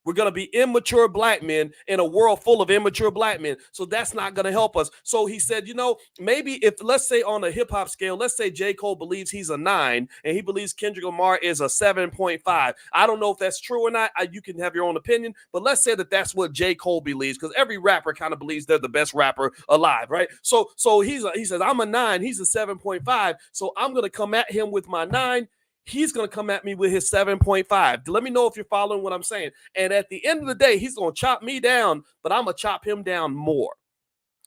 We're going to be immature black men in a world full of immature black men. So that's not going to help us. So he said, you know, maybe if, let's say on a hip hop scale, let's say J. Cole believes he's a 9 and he believes Kendrick Lamar is a 7.5. I don't know if that's true or not. You can have your own opinion, but let's say that that's what J. Cole believes because every rapper kind of believes they're the best rapper alive, right? So he says, I'm a 9, he's a 7.5. So I'm going to come at him with my 9. He's going to come at me with his 7.5. Let me know if you're following what I'm saying. And at the end of the day, he's going to chop me down, but I'm going to chop him down more.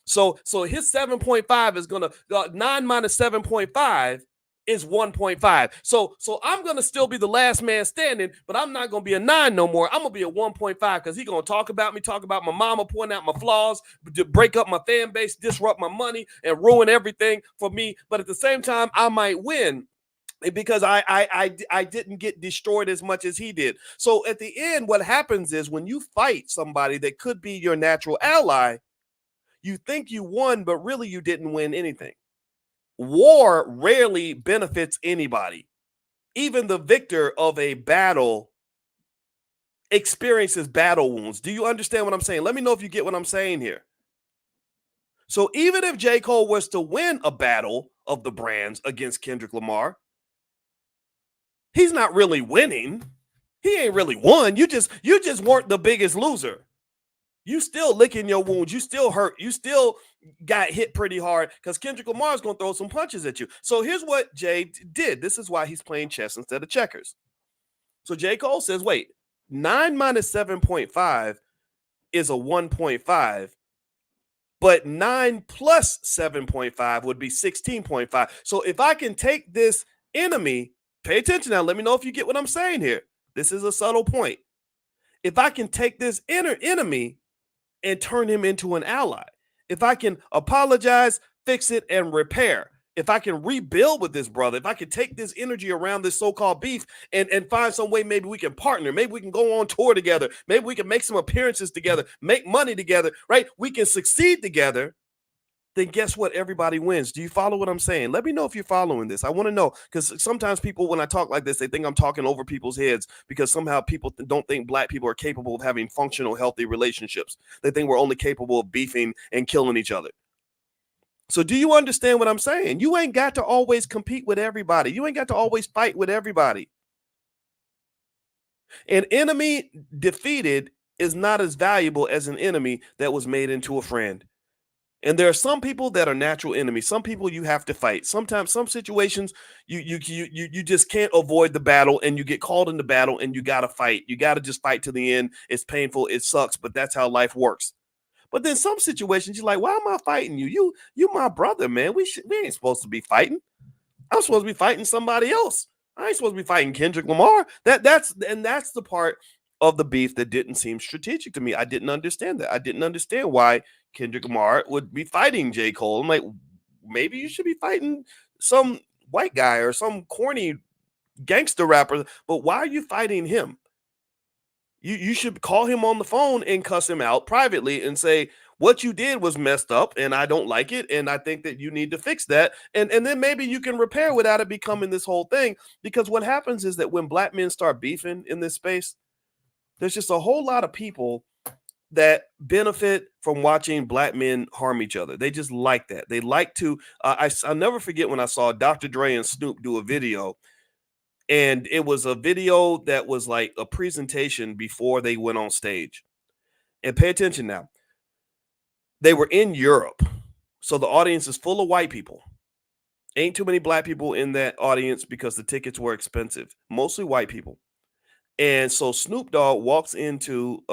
So his 7.5 is going to 9 minus 7.5 is 1.5. So I'm going to still be the last man standing, but I'm not going to be a 9 no more. I'm going to be a 1.5 because he's going to talk about me, talk about my mama, point out my flaws, to break up my fan base, disrupt my money, and ruin everything for me. But at the same time, I might win because I didn't get destroyed as much as he did. So at the end, what happens is when you fight somebody that could be your natural ally, you think you won, but really you didn't win anything. War rarely benefits anybody. Even the victor of a battle experiences battle wounds. Do you understand what I'm saying? Let me know if you get what I'm saying here. So even if J. Cole was to win a battle of the brands against Kendrick Lamar, he's not really winning. He ain't really won. You just weren't the biggest loser. You still licking your wounds. You still hurt. You still got hit pretty hard because Kendrick Lamar is going to throw some punches at you. So here's what Jay did. This is why he's playing chess instead of checkers. So J. Cole says, wait, 9 minus 7.5 is a 1.5. But 9 plus 7.5 would be 16.5. So if I can take this enemy, pay attention now. Let me know if you get what I'm saying here. This is a subtle point. If I can take this inner enemy and turn him into an ally, if I can apologize, fix it, and repair, if I can rebuild with this brother, if I can take this energy around this so-called beef and find some way, maybe we can partner, maybe we can go on tour together, maybe we can make some appearances together, make money together, right? We can succeed together. Then guess what? Everybody wins. Do you follow what I'm saying? Let me know if you're following this. I want to know because sometimes people, when I talk like this, they think I'm talking over people's heads because somehow people don't think black people are capable of having functional, healthy relationships. They think we're only capable of beefing and killing each other. So do you understand what I'm saying? You ain't got to always compete with everybody. You ain't got to always fight with everybody. An enemy defeated is not as valuable as an enemy that was made into a friend. And there are some people that are natural enemies. Some people you have to fight. Sometimes, some situations you just can't avoid the battle, and you get called into battle, and you gotta fight. You gotta just fight to the end. It's painful. It sucks, but that's how life works. But then some situations you're like, why am I fighting you? You my brother, man. We ain't supposed to be fighting. I'm supposed to be fighting somebody else. I ain't supposed to be fighting Kendrick Lamar. That's the part of the beef that didn't seem strategic to me. I didn't understand that. I didn't understand why Kendrick Lamar would be fighting J. Cole. I'm like, maybe you should be fighting some white guy or some corny gangster rapper, but why are you fighting him? You should call him on the phone and cuss him out privately and say, what you did was messed up and I don't like it. And I think that you need to fix that. And then maybe you can repair without it becoming this whole thing. Because what happens is that when black men start beefing in this space, there's just a whole lot of people that benefit from watching black men harm each other. They just like that. They like to, I'll never forget when I saw Dr. Dre and Snoop do a video. And it was a video that was like a presentation before they went on stage. And pay attention now. They were in Europe. So the audience is full of white people. Ain't too many black people in that audience because the tickets were expensive. Mostly white people. And so Snoop Dogg walks into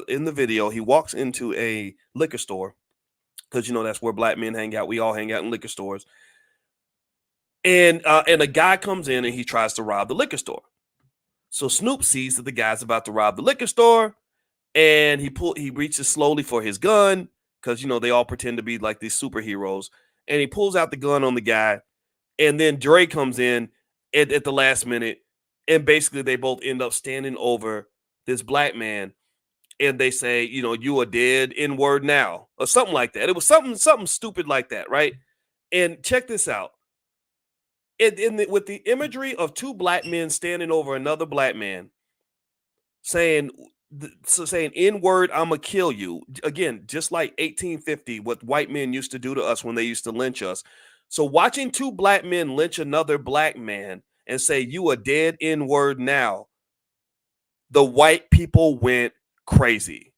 in the video, he walks into a liquor store. Because that's where black men hang out. We all hang out in liquor stores. And a guy comes in and he tries to rob the liquor store. So Snoop sees that the guy's about to rob the liquor store, and he reaches slowly for his gun because they all pretend to be like these superheroes, and he pulls out the gun on the guy, and then Dre comes in at the last minute, and basically they both end up standing over this black man, and they say, you are dead N-word now, or something like that. It was something stupid like that, right? And check this out. With the imagery of two black men standing over another black man, saying N-word, I'ma kill you. Again, just like 1850, what white men used to do to us when they used to lynch us. So watching two black men lynch another black man and say, you are dead N-word now, the white people went crazy.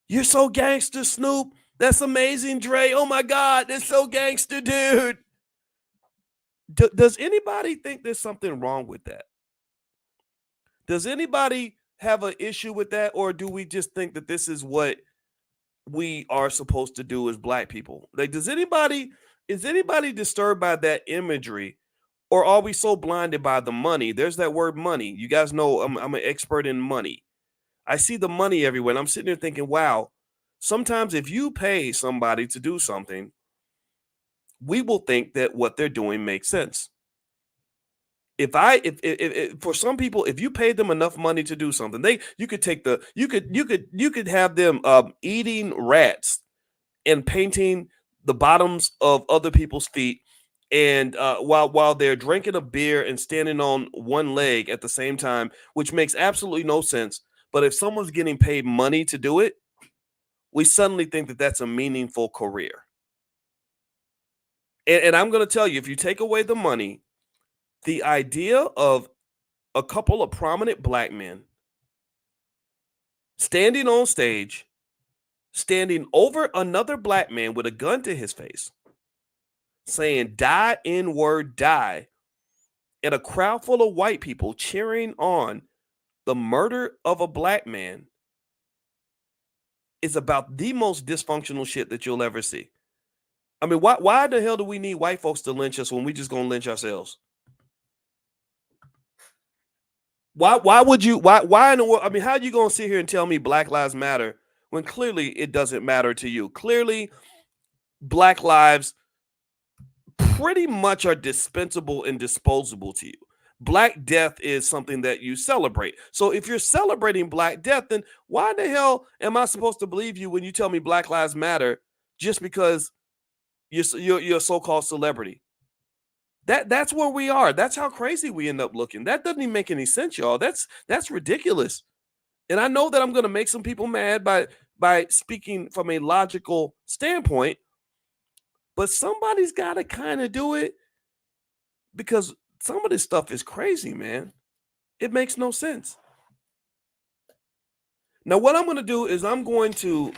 You're so gangster, Snoop. That's amazing, Dre. Oh my God, that's so gangster, dude. Does anybody think there's something wrong with that? Does anybody have an issue with that? Or do we just think that this is what we are supposed to do as black people? Like, is anybody disturbed by that imagery? Or are we so blinded by the money? There's that word money. You guys know I'm an expert in money. I see the money everywhere. And I'm sitting there thinking, wow, sometimes if you pay somebody to do something, we will think that what they're doing makes sense. If for some people, if you paid them enough money to do something, you could have them eating rats and painting the bottoms of other people's feet, and while they're drinking a beer and standing on one leg at the same time, which makes absolutely no sense. But if someone's getting paid money to do it, we suddenly think that that's a meaningful career. And I'm going to tell you, if you take away the money, the idea of a couple of prominent black men standing on stage, standing over another black man with a gun to his face, saying, die N-word, die, and a crowd full of white people cheering on the murder of a black man is about the most dysfunctional shit that you'll ever see. I mean, why the hell do we need white folks to lynch us when we just gonna lynch ourselves? Why in the world? I mean, how are you gonna sit here and tell me Black Lives Matter when clearly it doesn't matter to you? Clearly, Black lives pretty much are dispensable and disposable to you. Black death is something that you celebrate. So if you're celebrating Black death, then why the hell am I supposed to believe you when you tell me Black Lives Matter just because you're a so-called celebrity? That's where we are. That's how crazy we end up looking. That doesn't even make any sense, y'all. That's ridiculous. And I know that I'm going to make some people mad by speaking from a logical standpoint, but somebody's got to kind of do it, because some of this stuff is crazy, man. It makes no sense. Now, what I'm going to do is I'm going to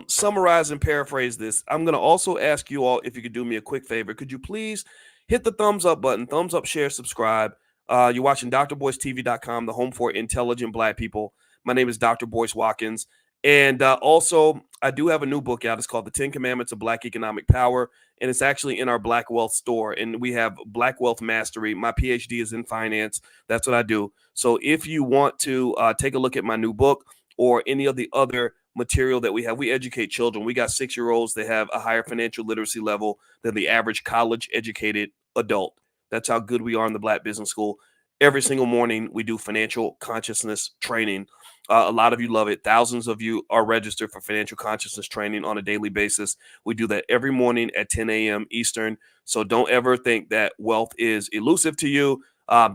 summarize and paraphrase this. I'm going to also ask you all if you could do me a quick favor. Could you please hit the thumbs up button, thumbs up, share, subscribe. You're watching drboystv.com, the home for intelligent Black people. My name is Dr. Boyce Watkins. And also, I do have a new book out. It's called The 10 Commandments of Black Economic Power. And it's actually in our Black Wealth store. And we have Black Wealth Mastery. My PhD is in finance. That's what I do. So if you want to take a look at my new book or any of the other material that we have. We educate children. We got 6-year-olds that have a higher financial literacy level than the average college educated adult. That's how good we are in the Black Business School. Every single morning, we do financial consciousness training. A lot of you love it. Thousands of you are registered for financial consciousness training on a daily basis. We do that every morning at 10 a.m. Eastern. So don't ever think that wealth is elusive to you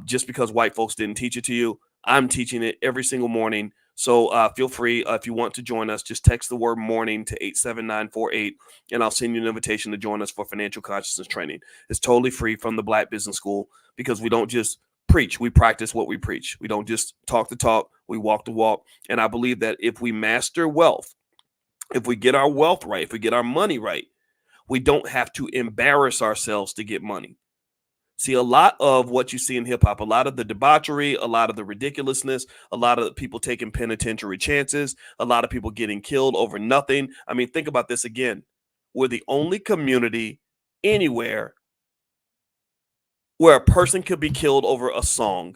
just because white folks didn't teach it to you. I'm teaching it every single morning. So feel free, if you want to join us, just text the word morning to 87948, and I'll send you an invitation to join us for financial consciousness training. It's totally free from the Black Business School because we don't just preach, we practice what we preach. We don't just talk the talk, we walk the walk. And I believe that if we master wealth, if we get our wealth right, if we get our money right, we don't have to embarrass ourselves to get money. See, a lot of what you see in hip hop, a lot of the debauchery, a lot of the ridiculousness, a lot of people taking penitentiary chances, a lot of people getting killed over nothing. I mean, think about this again. We're the only community anywhere where a person could be killed over a song.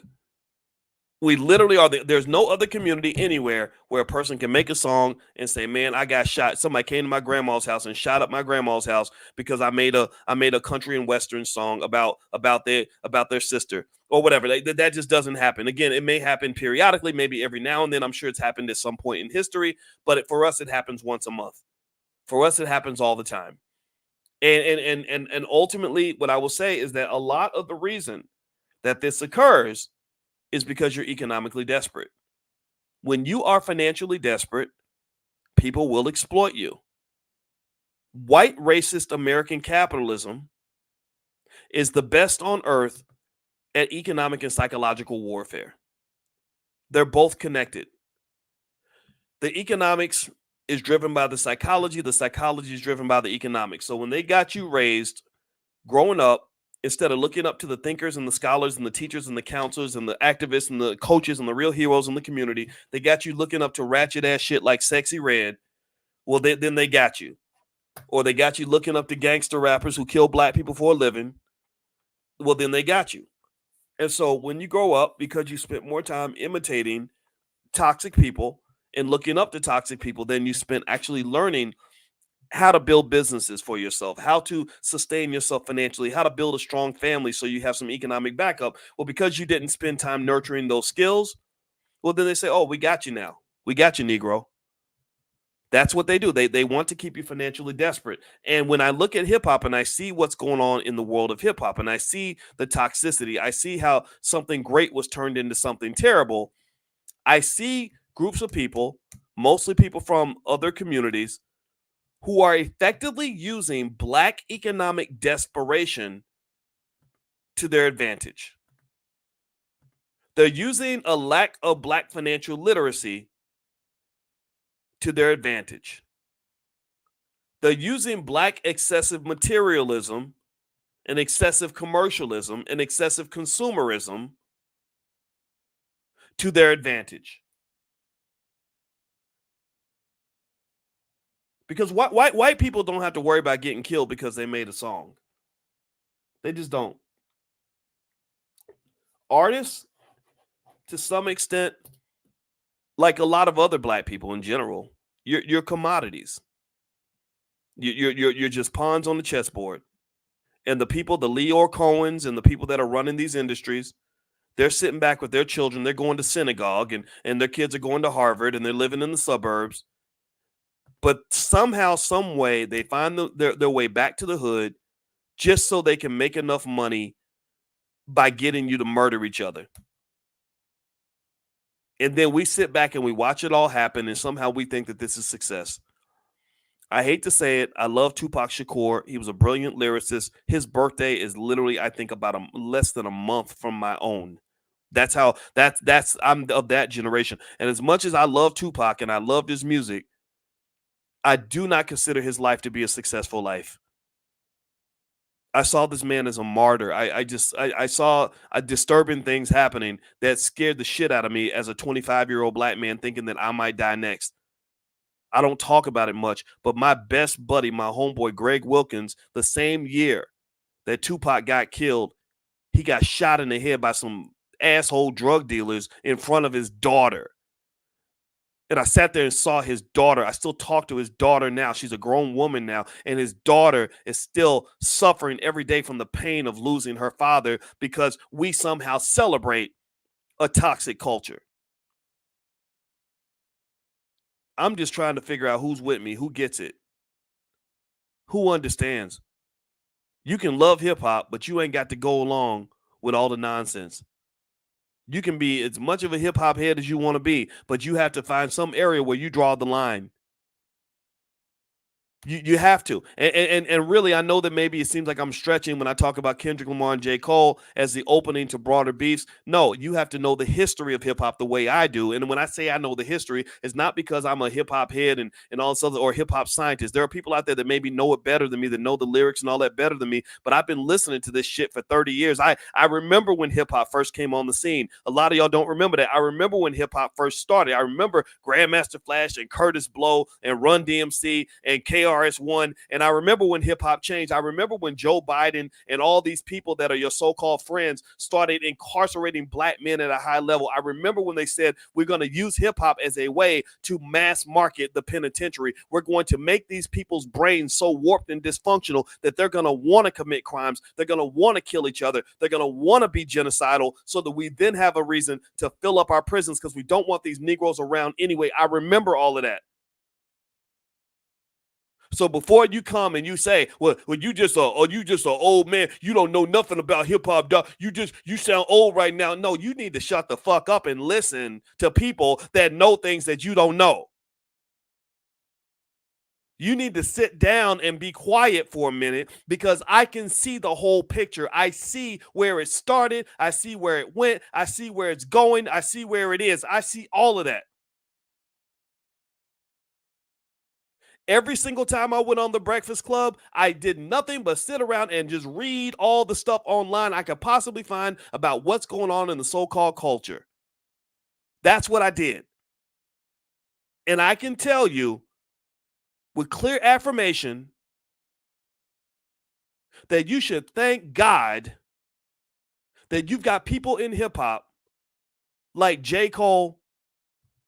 We literally are. There's no other community anywhere where a person can make a song and say, "Man, I got shot. Somebody came to my grandma's house and shot up my grandma's house because I made a country and western song about their sister or whatever." That just doesn't happen. Again, it may happen periodically, maybe every now and then. I'm sure it's happened at some point in history, but for us, it happens once a month. For us, it happens all the time. And ultimately, what I will say is that a lot of the reason that this occurs is because you're economically desperate. When you are financially desperate, people will exploit you. White racist American capitalism is the best on earth at economic and psychological warfare. They're both connected. The economics is driven by the psychology is driven by the economics. So when they got you raised growing up, instead of looking up to the thinkers and the scholars and the teachers and the counselors and the activists and the coaches and the real heroes in the community, they got you looking up to ratchet ass shit like Sexy Red. Well, then they got you. Or they got you looking up to gangster rappers who kill black people for a living. Well, then they got you. And so when you grow up, because you spent more time imitating toxic people and looking up to toxic people than you spent actually learning how to build businesses for yourself, how to sustain yourself financially, how to build a strong family so you have some economic backup. Well, because you didn't spend time nurturing those skills, well, then they say, "Oh, we got you now. We got you, Negro." That's what they do. They want to keep you financially desperate. And when I look at hip hop and I see what's going on in the world of hip hop and I see the toxicity, I see how something great was turned into something terrible. I see groups of people, mostly people from other communities, who are effectively using black economic desperation to their advantage. They're using a lack of black financial literacy to their advantage. They're using black excessive materialism and excessive commercialism and excessive consumerism to their advantage. Because white people don't have to worry about getting killed because they made a song. They just don't. Artists, to some extent, like a lot of other black people in general, you're commodities. You're just pawns on the chessboard. And the people, the Leor Cohens and the people that are running these industries, they're sitting back with their children. They're going to synagogue and their kids are going to Harvard and they're living in the suburbs. But somehow, some way, they find their way back to the hood just so they can make enough money by getting you to murder each other. And then we sit back and we watch it all happen, and somehow we think that this is success. I hate to say it. I love Tupac Shakur. He was a brilliant lyricist. His birthday is literally, I think, about less than a month from my own. That's I'm of that generation. And as much as I love Tupac and I loved his music, I do not consider his life to be a successful life. I saw this man as a martyr. I saw disturbing things happening that scared the shit out of me as a 25-year-old black man thinking that I might die next. I don't talk about it much, but my best buddy, my homeboy, Greg Wilkins, the same year that Tupac got killed, he got shot in the head by some asshole drug dealers in front of his daughter. And I sat there and saw his daughter. I still talk to his daughter now. She's a grown woman now. And his daughter is still suffering every day from the pain of losing her father because we somehow celebrate a toxic culture. I'm just trying to figure out who's with me, who gets it, who understands. You can love hip hop, but you ain't got to go along with all the nonsense. You can be as much of a hip hop head as you want to be, but you have to find some area where you draw the line. You have to. And really, I know that maybe it seems like I'm stretching when I talk about Kendrick Lamar and J. Cole as the opening to broader beefs. No, you have to know the history of hip hop the way I do. And when I say I know the history, it's not because I'm a hip hop head and all this other or hip hop scientist. There are people out there that maybe know it better than me, that know the lyrics and all that better than me. But I've been listening to this shit for 30 years. I remember when hip hop first came on the scene. A lot of y'all don't remember that. I remember when hip hop first started. I remember Grandmaster Flash and Curtis Blow and Run DMC and KRS-One. And I remember when hip hop changed. I remember when Joe Biden and all these people that are your so-called friends started incarcerating black men at a high level. I remember when they said, we're going to use hip hop as a way to mass market the penitentiary. We're going to make these people's brains so warped and dysfunctional that they're going to want to commit crimes. They're going to want to kill each other. They're going to want to be genocidal so that we then have a reason to fill up our prisons because we don't want these Negroes around anyway. I remember all of that. So before you come and you say, well, you just an old man, you don't know nothing about hip hop, dog. You sound old right now. No, you need to shut the fuck up and listen to people that know things that you don't know. You need to sit down and be quiet for a minute because I can see the whole picture. I see where it started. I see where it went. I see where it's going. I see where it is. I see all of that. Every single time I went on the Breakfast Club, I did nothing but sit around and just read all the stuff online I could possibly find about what's going on in the so-called culture. That's what I did. And I can tell you with clear affirmation that you should thank God that you've got people in hip hop like J. Cole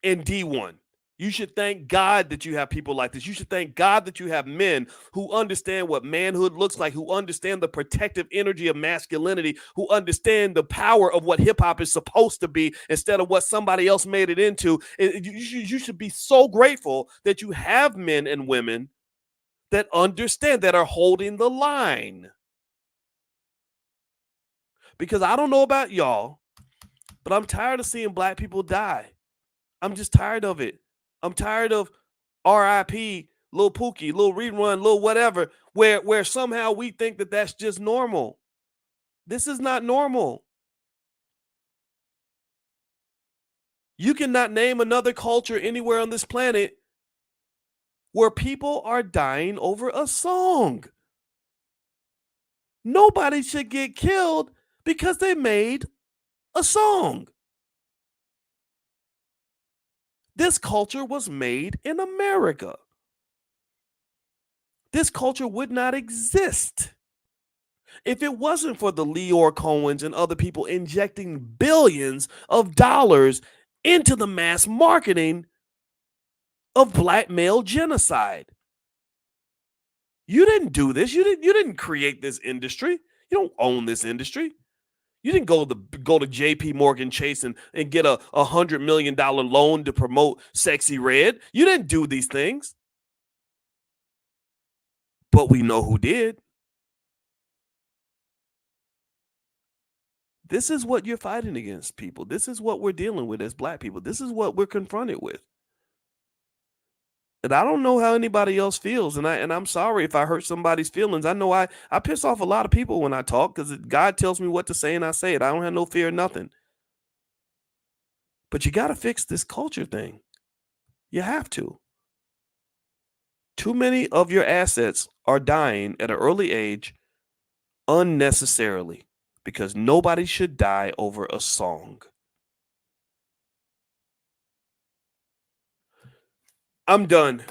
and D1. You should thank God that you have people like this. You should thank God that you have men who understand what manhood looks like, who understand the protective energy of masculinity, who understand the power of what hip hop is supposed to be instead of what somebody else made it into. You should be so grateful that you have men and women that understand, that are holding the line. Because I don't know about y'all, but I'm tired of seeing black people die. I'm just tired of it. I'm tired of R.I.P., Lil Pookie, Lil Rerun, Lil whatever, where somehow we think that that's just normal. This is not normal. You cannot name another culture anywhere on this planet where people are dying over a song. Nobody should get killed because they made a song. This culture was made in America. This culture would not exist if it wasn't for the Leor Cohens and other people injecting billions of dollars into the mass marketing of black male genocide. You didn't do this. You didn't create this industry. You don't own this industry. You didn't go to JP Morgan Chase and get a $100 million loan to promote Sexy Red. You didn't do these things. But we know who did. This is what you're fighting against, people. This is what we're dealing with as black people. This is what we're confronted with. And I don't know how anybody else feels. And I'm sorry if I hurt somebody's feelings. I know I piss off a lot of people when I talk because God tells me what to say and I say it. I don't have no fear of nothing. But you got to fix this culture thing. You have to. Too many of your assets are dying at an early age unnecessarily because nobody should die over a song. I'm done.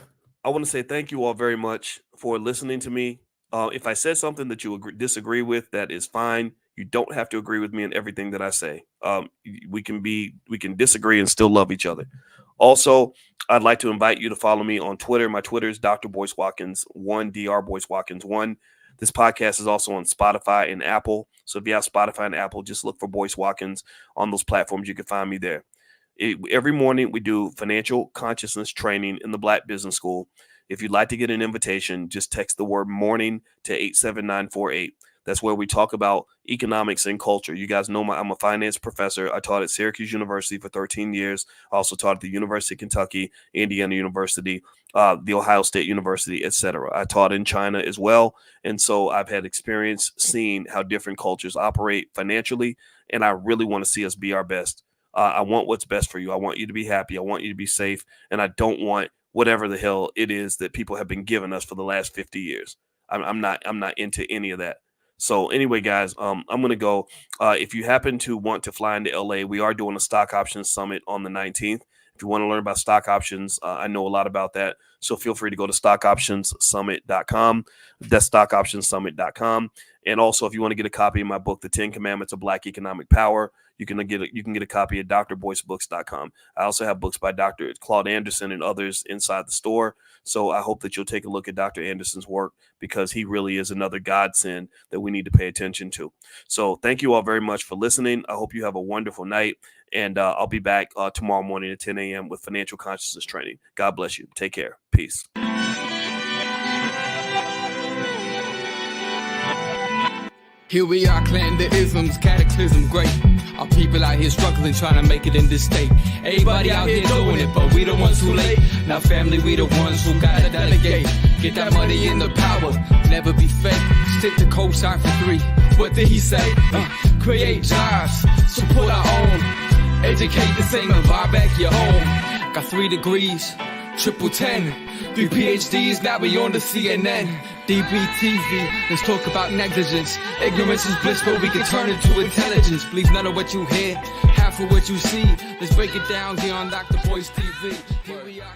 I want to say thank you all very much for listening to me. If I said something that you disagree with, that is fine. You don't have to agree with me in everything that I say. We can disagree and still love each other. Also, I'd like to invite you to follow me on Twitter. My Twitter is Dr. Boyce Watkins 1, Dr. Boyce Watkins 1. This podcast is also on Spotify and Apple. So if you have Spotify and Apple, just look for Boyce Watkins on those platforms. You can find me there. Every morning we do financial consciousness training in the Black Business School. If you'd like to get an invitation, just text the word morning to 87948. That's where we talk about economics and culture. You guys know I'm a finance professor. I taught at Syracuse University for 13 years. I also taught at the University of Kentucky, Indiana University, the Ohio State University, etc. I taught in China as well. And so I've had experience seeing how different cultures operate financially. And I really want to see us be our best. I want what's best for you. I want you to be happy. I want you to be safe. And I don't want whatever the hell it is that people have been giving us for the last 50 years. I'm not into any of that. So anyway, guys, I'm going to go. If you happen to want to fly into LA, we are doing a stock options summit on the 19th. If you want to learn about stock options, I know a lot about that. So feel free to go to stockoptionssummit.com. That's stockoptionssummit.com. And also, if you want to get a copy of my book, The 10 Commandments of Black Economic Power, you can get a copy at drboycebooks.com. I also have books by Dr. Claude Anderson and others inside the store. So I hope that you'll take a look at Dr. Anderson's work, because he really is another godsend that we need to pay attention to. So thank you all very much for listening. I hope you have a wonderful night. And I'll be back tomorrow morning at 10 a.m. with financial consciousness training. God bless you. Take care. Peace. Here we are, clan the isms, cataclysm great. Our people out here struggling, trying to make it in this state. Everybody out here doing it, but we the ones who late. Now family, we the ones who gotta delegate. Get that money in the power, never be fake. Stick to cosign for 3. What did he say? Create jobs, support our own. Educate the same and buy back your home. Got 3 degrees, triple 10. 3 PhDs, now we on the CNN. DBTV, let's talk about negligence. Ignorance is bliss, but we can turn it to intelligence. Believe none of what you hear, half of what you see. Let's break it down here on Dr. Boyce TV. Here we are.